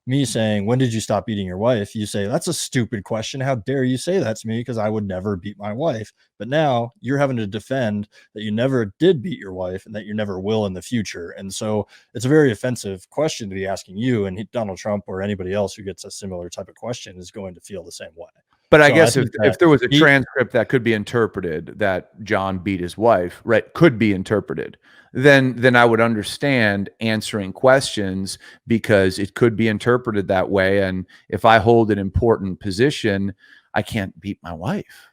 me saying, "When did you stop beating your wife?" You say, "That's a stupid question. How dare you say that to me? Because I would never beat my wife." But now you're having to defend that you never did beat your wife and that you never will in the future. And so it's a very offensive question to be asking you. And Donald Trump or anybody else who gets a similar type of question is going to feel the same way. But I So I guess think if that there was a he, transcript that could be interpreted that John beat his wife, right, could be interpreted, then I would understand answering questions because it could be interpreted that way. And if I hold an important position, I can't beat my wife.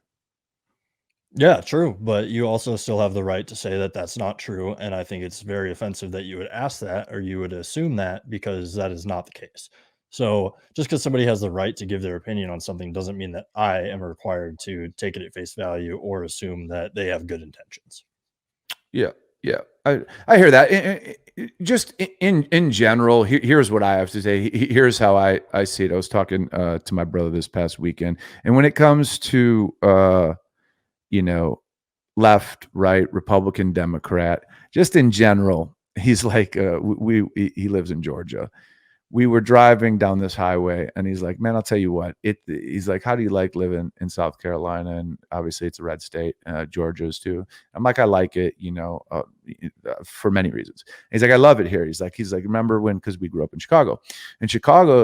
yeah, true. But you also still have the right to say that that's not true. And I think it's very offensive that you would ask that or you would assume that, because that is not the case. So just because somebody has the right to give their opinion on something doesn't mean that I am required to take it at face value or assume that they have good intentions. Yeah, yeah, I hear that. Just in general, here's what I have to say. Here's how I see it. I was talking to my brother this past weekend, and when it comes to you know, left, right, Republican, Democrat, just in general, he's like, he lives in Georgia. We were driving down this highway and he's like, man, I'll tell you what, he's like, how do you like living in South Carolina? And obviously it's a red state, Georgia's too. I'm like, I like it, for many reasons. And he's like, I love it here. He's like, remember when, cause we grew up in Chicago,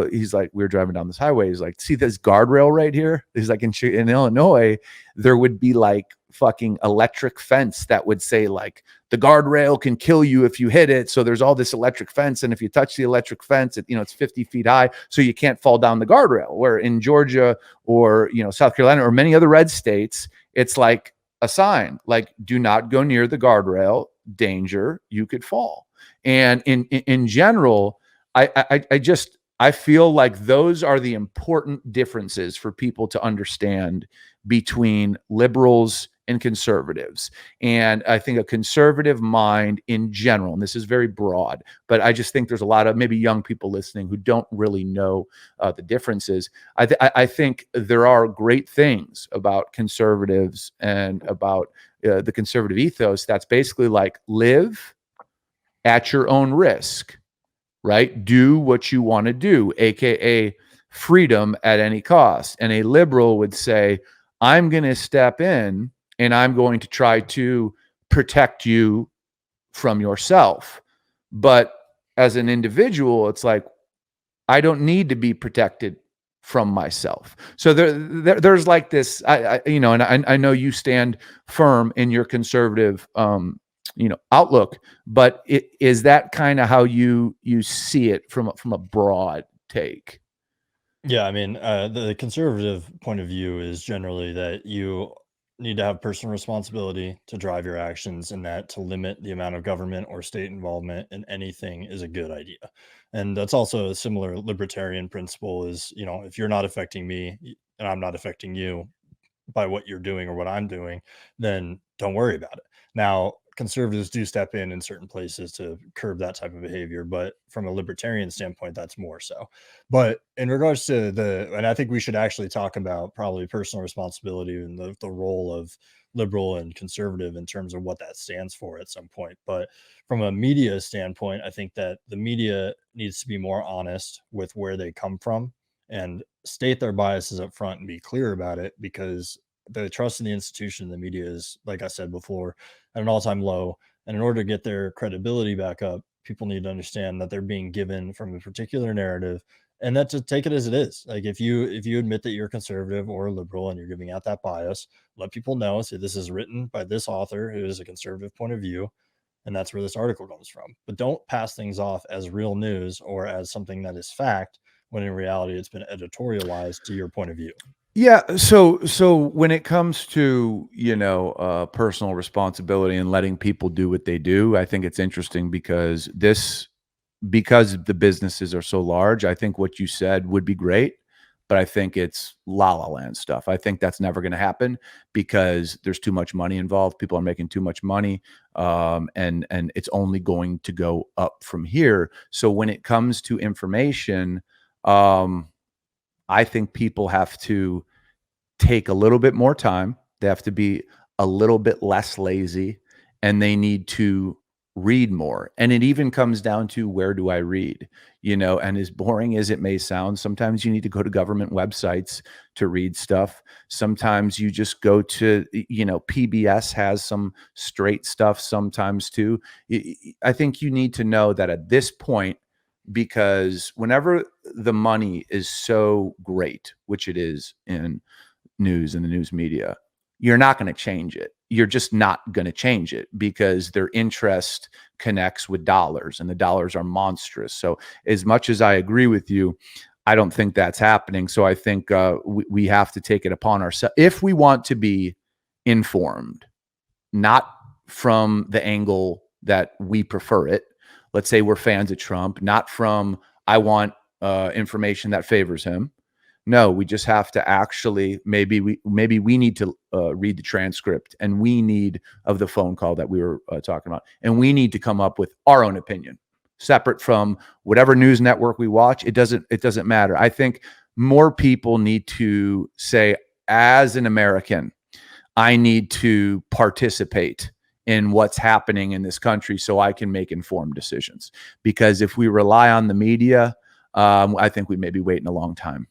he's like, we were driving down this highway. He's like, see this guardrail right here? He's like, in Illinois, there would be like fucking electric fence that would say like, the guardrail can kill you if you hit it. So there's all this electric fence. And if you touch the electric fence, it's 50 feet high. So you can't fall down the guardrail. Where in Georgia or, South Carolina or many other red states, it's like a sign, like do not go near the guardrail, danger, you could fall. And in general, I feel like those are the important differences for people to understand between liberals and conservatives. And I think a conservative mind in general, and this is very broad, but I just think there's a lot of maybe young people listening who don't really know the differences. I think there are great things about conservatives and about the conservative ethos that's basically like live at your own risk, right? Do what you want to do, AKA freedom at any cost. And a liberal would say, I'm going to step in and I'm going to try to protect you from yourself. But as an individual, it's like, I don't need to be protected from myself. So there's like this, and I know you stand firm in your conservative, outlook, but is that kind of how you see it from a broad take? Yeah, I mean, the conservative point of view is generally that you need to have personal responsibility to drive your actions, and that to limit the amount of government or state involvement in anything is a good idea. And that's also a similar libertarian principle is, if you're not affecting me and I'm not affecting you by what you're doing or what I'm doing, then don't worry about it. Now, conservatives do step in certain places to curb that type of behavior, but from a libertarian standpoint, that's more so. But in regards to and I think we should actually talk about probably personal responsibility and the role of liberal and conservative in terms of what that stands for at some point. But from a media standpoint, I think that the media needs to be more honest with where they come from and state their biases up front and be clear about it, because the trust in the institution of the media is, like I said before, at an all-time low. And in order to get their credibility back up, people need to understand that they're being given from a particular narrative, and that to take it as it is. Like if you admit that you're conservative or liberal and you're giving out that bias, let people know, say this is written by this author who is a conservative point of view, and that's where this article comes from. But don't pass things off as real news or as something that is fact, when in reality it's been editorialized to your point of view. Yeah. So when it comes to, personal responsibility and letting people do what they do, I think it's interesting because the businesses are so large, I think what you said would be great, but I think it's la la land stuff. I think that's never going to happen because there's too much money involved. People are making too much money. And it's only going to go up from here. So when it comes to information, I think people have to take a little bit more time. They have to be a little bit less lazy, and they need to read more. And it even comes down to, where do I read? And as boring as it may sound, sometimes you need to go to government websites to read stuff. Sometimes you just go to, PBS has some straight stuff sometimes too. I think you need to know that at this point, because whenever the money is so great, which it is in news and the news media, you're not going to change it. You're just not going to change it because their interest connects with dollars, and the dollars are monstrous. So as much as I agree with you, I don't think that's happening. So I think we have to take it upon ourselves if we want to be informed, not from the angle that we prefer it. Let's say we're fans of Trump, not from, I want information that favors him. No, we just have to actually, maybe we need to read the transcript, and we need of the phone call that we were talking about, and we need to come up with our own opinion, separate from whatever news network we watch. It doesn't matter. I think more people need to say, as an American, I need to participate in what's happening in this country so I can make informed decisions. Because if we rely on the media, I think we may be waiting a long time.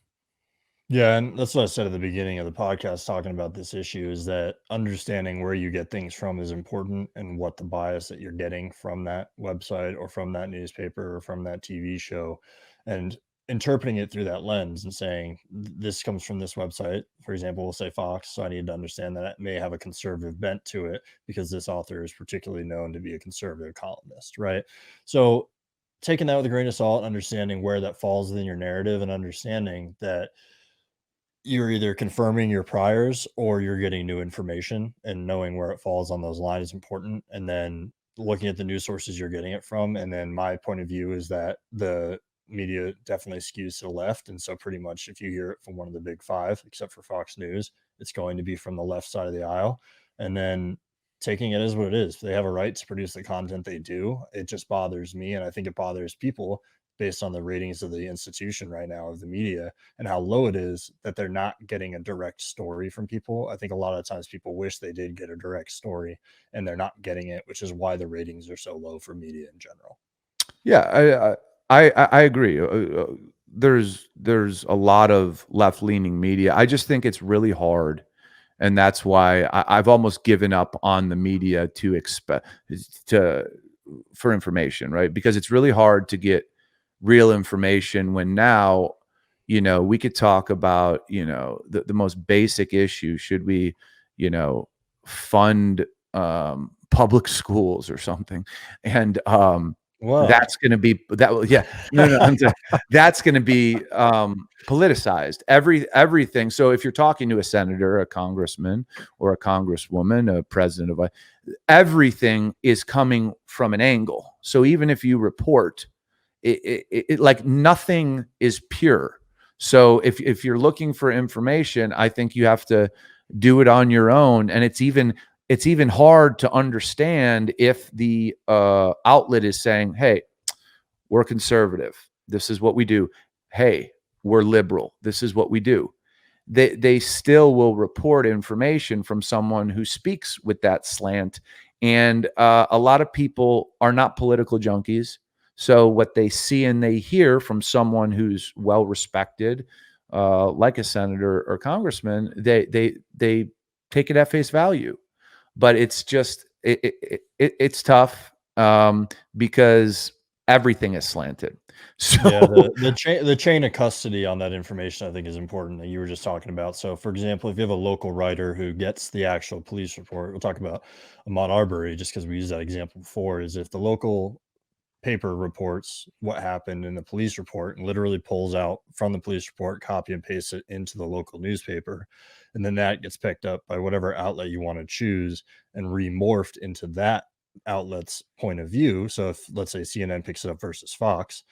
Yeah, and that's what I said at the beginning of the podcast talking about this issue, is that understanding where you get things from is important, and what the bias that you're getting from that website or from that newspaper or from that TV show, and interpreting it through that lens and saying, this comes from this website. For example, we'll say Fox, so I need to understand that it may have a conservative bent to it because this author is particularly known to be a conservative columnist, right? So taking that with a grain of salt, understanding where that falls within your narrative, and understanding that you're either confirming your priors or you're getting new information, and knowing where it falls on those lines is important. And then looking at the news sources you're getting it from. And then my point of view is that the media definitely skews to the left. And so pretty much if you hear it from one of the big five, except for Fox News, it's going to be from the left side of the aisle. And then taking it as what it is. They have a right to produce the content they do. It just bothers me. And I think it bothers people based on the ratings of the institution right now of the media and how low it is, that they're not getting a direct story from people. I think a lot of times people wish they did get a direct story, and they're not getting it, which is why the ratings are so low for media in general. Yeah, I agree. There's a lot of left-leaning media. I just think it's really hard, and that's why I've almost given up on the media for information, right? Because it's really hard to get real information when now, we could talk about, the most basic issue. Should we, fund public schools or something? And that's going to be that. Yeah, no, that's going to be politicized. Everything. So if you're talking to a senator, a congressman, or a congresswoman, a president of everything is coming from an angle. So even if you report, it like nothing is pure. So if you're looking for information, I think you have to do it on your own. And it's even it's even hard to understand if the outlet is saying, hey, we're conservative, this is what we do. Hey, we're liberal, this is what we do. They still will report information from someone who speaks with that slant. And a lot of people are not political junkies. So what they see and they hear from someone who's well respected, like a senator or congressman, they take it at face value. But it's just it's tough, because everything is slanted. So Yeah, the chain of custody on that information, I think, is important that you were just talking about. So, for example, if you have a local writer who gets the actual police report, we'll talk about Ahmaud Arbery just because we used that example before, is if the local paper reports what happened in the police report and literally pulls out from the police report, copy and paste it into the local newspaper. And then that gets picked up by whatever outlet you want to choose and remorphed into that outlet's point of view. So if, let's say, CNN picks it up versus Fox,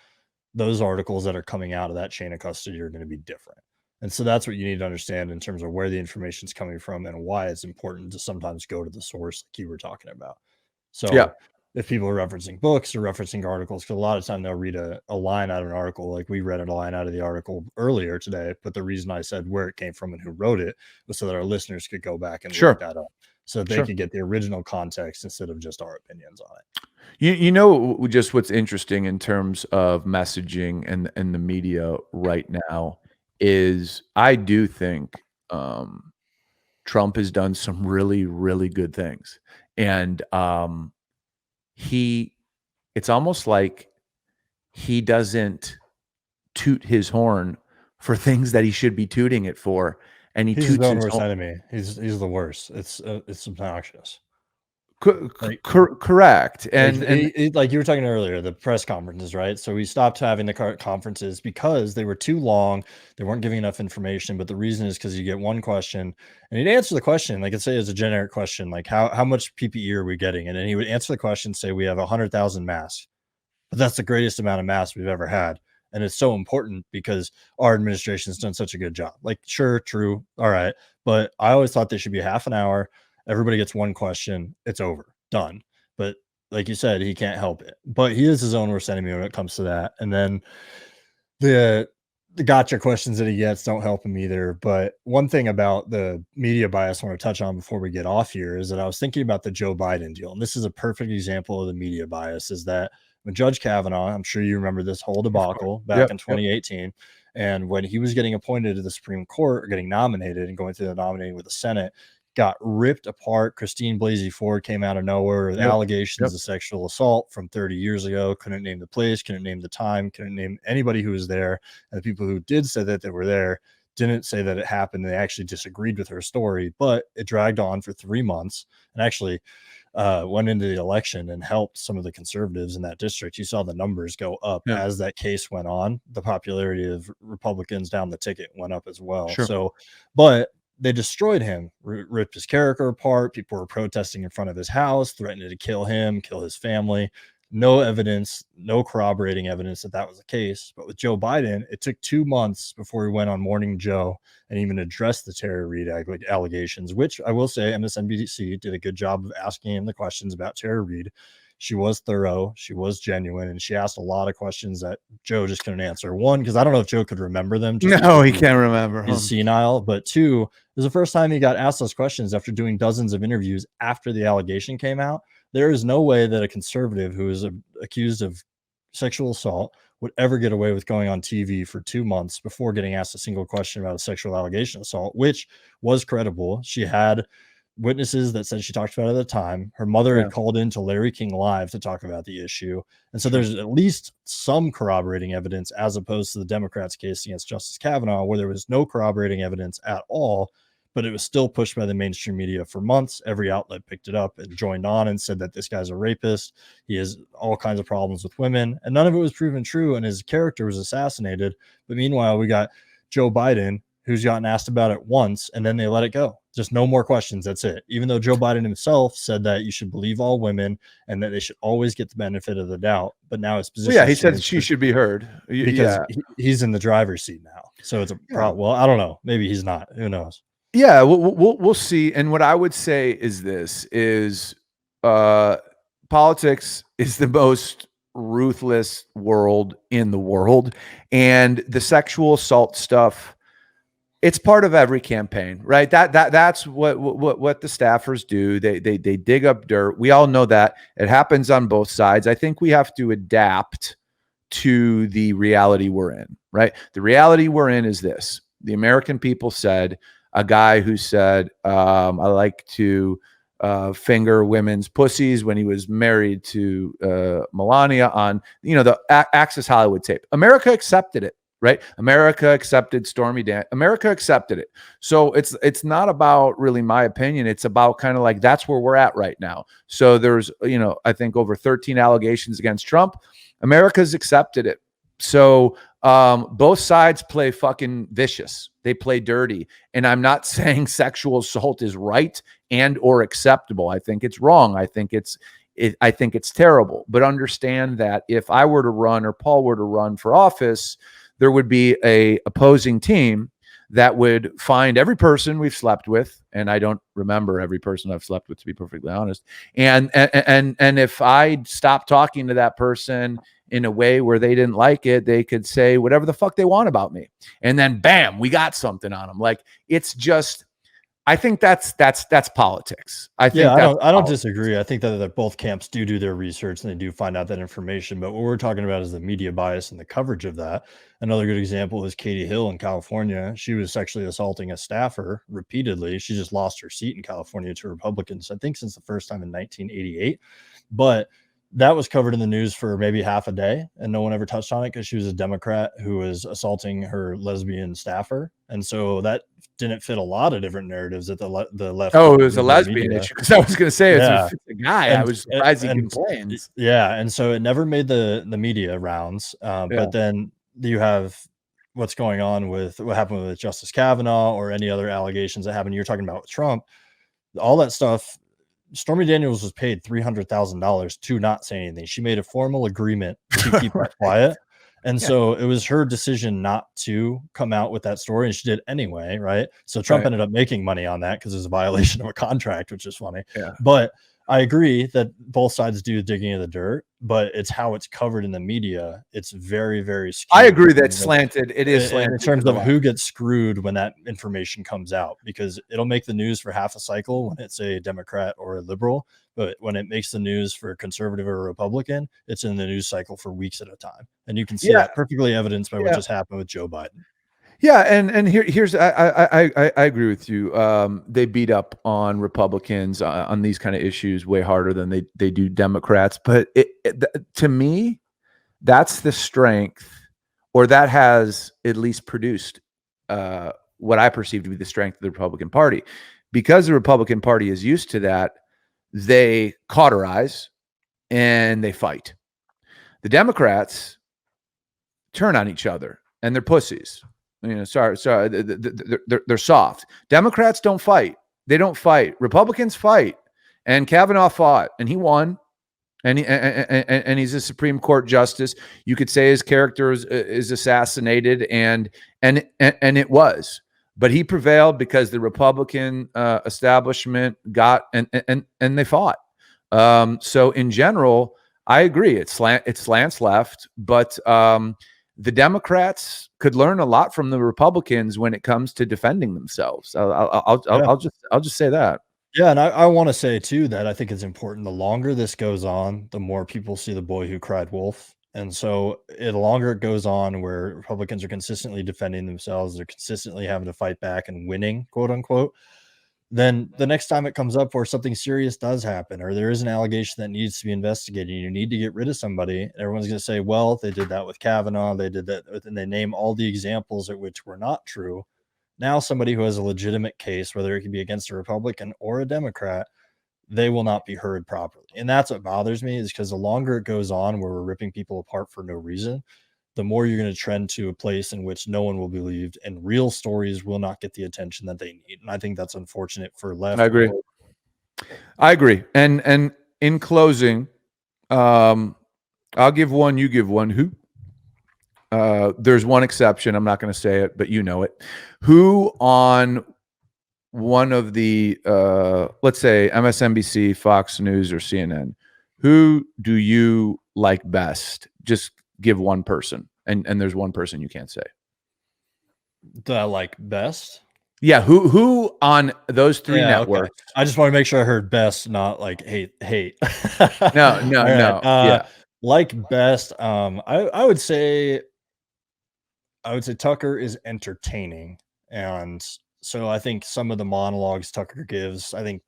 those articles that are coming out of that chain of custody are going to be different. And so that's what you need to understand in terms of where the information is coming from and why it's important to sometimes go to the source like you were talking about. yeah, So if people are referencing books or referencing articles, because a lot of time they'll read a line out of an article, like we read a line out of the article earlier today. But the reason I said where it came from and who wrote it was so that our listeners could go back and look sure, that up so that they sure. could get the original context instead of just our opinions on it. You know, just what's interesting in terms of messaging and the media right now is I do think Trump has done some really, really good things. And it's almost like he doesn't toot his horn for things that he should be tooting it for. And he He's his toots own his worst horn. enemy. He's the worst. It's obnoxious. Like Correct. Like And like you were talking earlier, the press conferences, right? So we stopped having the conferences because they were too long. They weren't giving enough information. But the reason is because you get one question and he'd answer the question. Like, let's say it's a generic question, like how much PPE are we getting? And then he would answer the question, say we have 100,000 masks, but that's the greatest amount of masks we've ever had. And it's so important because our administration's done such a good job. Like, sure, true. All right. But I always thought they should be half an hour. Everybody gets one question. It's over. Done. But like you said, he can't help it. But he is his own worst enemy when it comes to that. And then the the gotcha questions that he gets don't help him either. But one thing about the media bias I want to touch on before we get off here is that I was thinking about the Joe Biden deal. And this is a perfect example of the media bias is that when Judge Kavanaugh, I'm sure you remember this whole of course. debacle back Yep, in yep. 2018, and when he was getting appointed to the Supreme Court or getting nominated and going through the nominating with the Senate, got ripped apart. Christine Blasey Ford came out of nowhere with Yep. allegations Yep. of sexual assault from 30 years ago. Couldn't name the place, couldn't name the time, couldn't name anybody who was there. And the people who did say that they were there didn't say that it happened. They actually disagreed with her story, but it dragged on for 3 months and actually went into the election and helped some of the conservatives in that district. You saw the numbers go up Yeah, as that case went on. The popularity of Republicans down the ticket went up as well. sure. So, but they destroyed him, ripped his character apart. People were protesting in front of his house, threatening to kill him, kill his family. No evidence, no corroborating evidence that that was the case. But with Joe Biden, it took 2 months before he went on Morning Joe and even addressed the Tara Reid allegations, which I will say MSNBC did a good job of asking him the questions about Tara Reid. She was thorough, she was genuine, and she asked a lot of questions that Joe just couldn't answer. One, because I don't know if Joe could remember them just No, because he can't remember. he's senile. But two, it was the first time he got asked those questions after doing dozens of interviews after the allegation came out. There is no way that a conservative who is accused of sexual assault would ever get away with going on TV for 2 months before getting asked a single question about a sexual allegation assault, which was credible. She had witnesses that said she talked about it at the time. Her mother Yeah, had called into Larry King Live to talk about the issue. And so sure. there's at least some corroborating evidence as opposed to the Democrats' case against Justice Kavanaugh, where there was no corroborating evidence at all, but it was still pushed by the mainstream media for months. Every outlet picked it up and joined on and said that this guy's a rapist. He has all kinds of problems with women, and none of it was proven true. And his character was assassinated. But meanwhile, we got Joe Biden, who's gotten asked about it once, and then they let it go. Just no more questions. That's it. Even though Joe Biden himself said that you should believe all women and that they should always get the benefit of the doubt. But now his Well, position yeah, he has said changed she should be heard. because Yeah, he's in the driver's seat now. So it's a yeah. problem. Well, I don't know. Maybe he's not. Who knows? Yeah, we'll see. And what I would say is this is uh politics is the most ruthless world in the world, and the sexual assault stuff, it's part of every campaign, right? That's what the staffers do. They dig up dirt. We all know that. It happens on both sides. I think we have to adapt to the reality we're in, right? The reality we're in is this. The American people said, a guy who said, I like to finger women's pussies when he was married to Melania on, the Access Hollywood tape. America accepted it, right? America accepted Stormy Dan. America accepted it. So it's not about really my opinion. It's about kind of like, that's where we're at right now. So there's, I think over 13 allegations against Trump. America's accepted it. So both sides play fucking vicious. They play dirty. And I'm not saying sexual assault is right and or acceptable. I think it's wrong. I think it's terrible. But understand that if I were to run, or Paul were to run for office, there would be a opposing team that would find every person we've slept with, and I don't remember every person I've slept with, to be perfectly honest. And if I stopped talking to that person in a way where they didn't like it, they could say whatever the fuck they want about me, and then bam, we got something on them. Like, it's just, I think that's politics. I think Yeah, that's I don't politics. disagree. I think that both camps do their research and they do find out that information. But what we're talking about is the media bias and the coverage of that. Another good example is Katie Hill in California. She was sexually assaulting a staffer repeatedly. She just lost her seat in California to Republicans, I think, since the first time in 1988. But that was covered in the news for maybe half a day, and no one ever touched on it because she was a Democrat who was assaulting her lesbian staffer. And so that didn't fit a lot of different narratives that the left Oh, it covered was a in the lesbian media. issue, because I was going to say, if Yeah, it's a guy, I and was surprised he and complains. yeah, and so it never made the media rounds. Yeah. But then you have what's going on with what happened with Justice Kavanaugh or any other allegations that happened. You're talking about with Trump, all that stuff. Stormy Daniels was paid $300,000 to not say anything. She made a formal agreement to keep that quiet. And Yeah. so it was her decision not to come out with that story, and she did anyway, right? So Trump Right. ended up making money on that because it was a violation of a contract, which is funny. Yeah. But I agree that both sides do digging in the dirt, but it's how it's covered in the media. It's very, very I skewed agree that slanted. It is in slanted to terms the of left. who gets screwed when that information comes out, because it'll make the news for half a cycle when it's a Democrat or a liberal, but when it makes the news for a conservative or a Republican, it's in the news cycle for weeks at a time. And you can see Yeah. that perfectly evidenced by what Yeah. just happened with Joe Biden. Yeah, and here's I agree with you. They beat up on Republicans on these kind of issues way harder than they do Democrats. But to me, that's the strength, or that has at least produced what I perceive to be the strength of the Republican Party, because the Republican Party is used to that. They cauterize and they fight. The Democrats turn on each other and they're pussies. Sorry, they're soft. Democrats don't fight. They don't fight. Republicans fight, and Kavanaugh fought, and he won, and he's a Supreme Court justice. You could say his character is assassinated, and it was, but he prevailed because the Republican establishment got and they fought. So in general, I agree. It slants left, but the Democrats could learn a lot from the Republicans when it comes to defending themselves. I'll just say that. Yeah, and I want to say too that I think it's important. The longer this goes on, the more people see the boy who cried wolf. And so the longer it goes on where Republicans are consistently defending themselves, they're consistently having to fight back and winning, quote unquote, then the next time it comes up where something serious does happen, or there is an allegation that needs to be investigated, you need to get rid of somebody, everyone's going to say, well, they did that with Kavanaugh, they did that, and they name all the examples at which were not true. Now somebody who has a legitimate case, whether it can be against a Republican or a Democrat, they will not be heard properly. And that's what bothers me, is because the longer it goes on where we're ripping people apart for no reason, the more you're going to trend to a place in which no one will be believed and real stories will not get the attention that they need. And I think that's unfortunate for left. I agree. I agree. And in closing, I'll give one, you give one. Who? There's one exception. I'm not going to say it, but you know it. Who on one of the, let's say MSNBC, Fox News, or CNN, who do you like best? Just give one person, and there's one person you can't say. That I like best. Yeah, who on those three networks? Okay. I just want to make sure I heard best, not like hate. No, All right. yeah. Like best. I would say Tucker is entertaining, and so I think some of the monologues Tucker gives, I think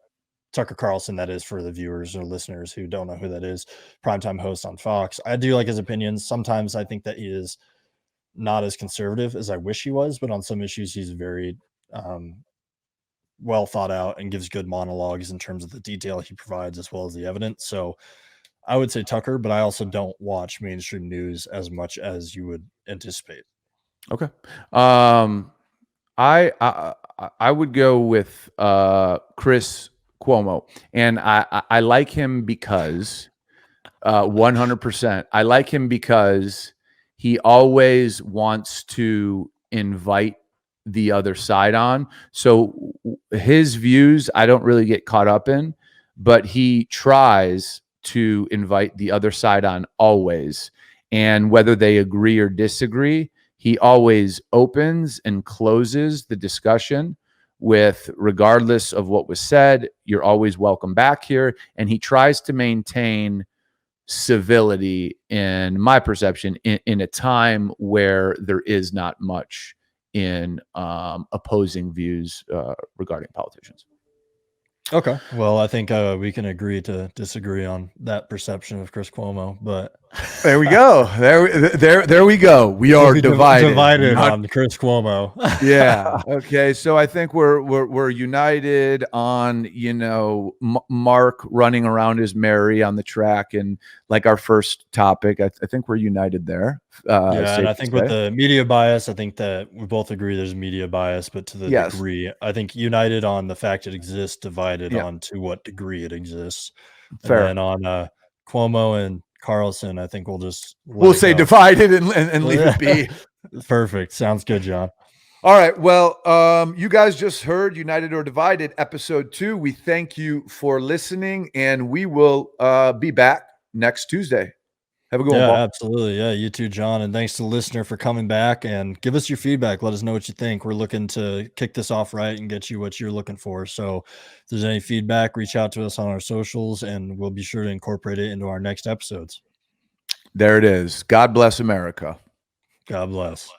Tucker Carlson, that is, for the viewers or listeners who don't know who that is, primetime host on Fox. I do like his opinions. Sometimes I think that he is not as conservative as I wish he was, but on some issues he's very well thought out and gives good monologues in terms of the detail he provides as well as the evidence. So I would say Tucker, but I also don't watch mainstream news as much as you would anticipate. Okay. I would go with Chris Cuomo, and I like him because 100%. I like him because he always wants to invite the other side on. So his views, I don't really get caught up in, but he tries to invite the other side on always. And whether they agree or disagree, he always opens and closes the discussion with, regardless of what was said, you're always welcome back here. And he tries to maintain civility, in my perception, in a time where there is not much in opposing views regarding politicians. Okay. Well, I think we can agree to disagree on that perception of Chris Cuomo, but There we go. There we go. We are divided on Chris Cuomo. Yeah. Okay. So I think we're united on, Mark running around as Mary on the track, and like our first topic, I think we're united there. Yeah, and I think with the media bias, I think that we both agree there's media bias, but to the degree, I think united on the fact it exists, divided on to what degree it exists. Fair. And then on Cuomo and Carlson, I think we'll say divided and leave it be. Perfect. Sounds good, John. All right. Well, you guys just heard United or Divided, episode 2. We thank you for listening, and we will be back next Tuesday. Have a good one, Paul. Absolutely. Yeah, you too, John. And thanks to the listener for coming back, and give us your feedback. Let us know what you think. We're looking to kick this off right and get you what you're looking for. So if there's any feedback, reach out to us on our socials, and we'll be sure to incorporate it into our next episodes. There it is. God bless America. God bless.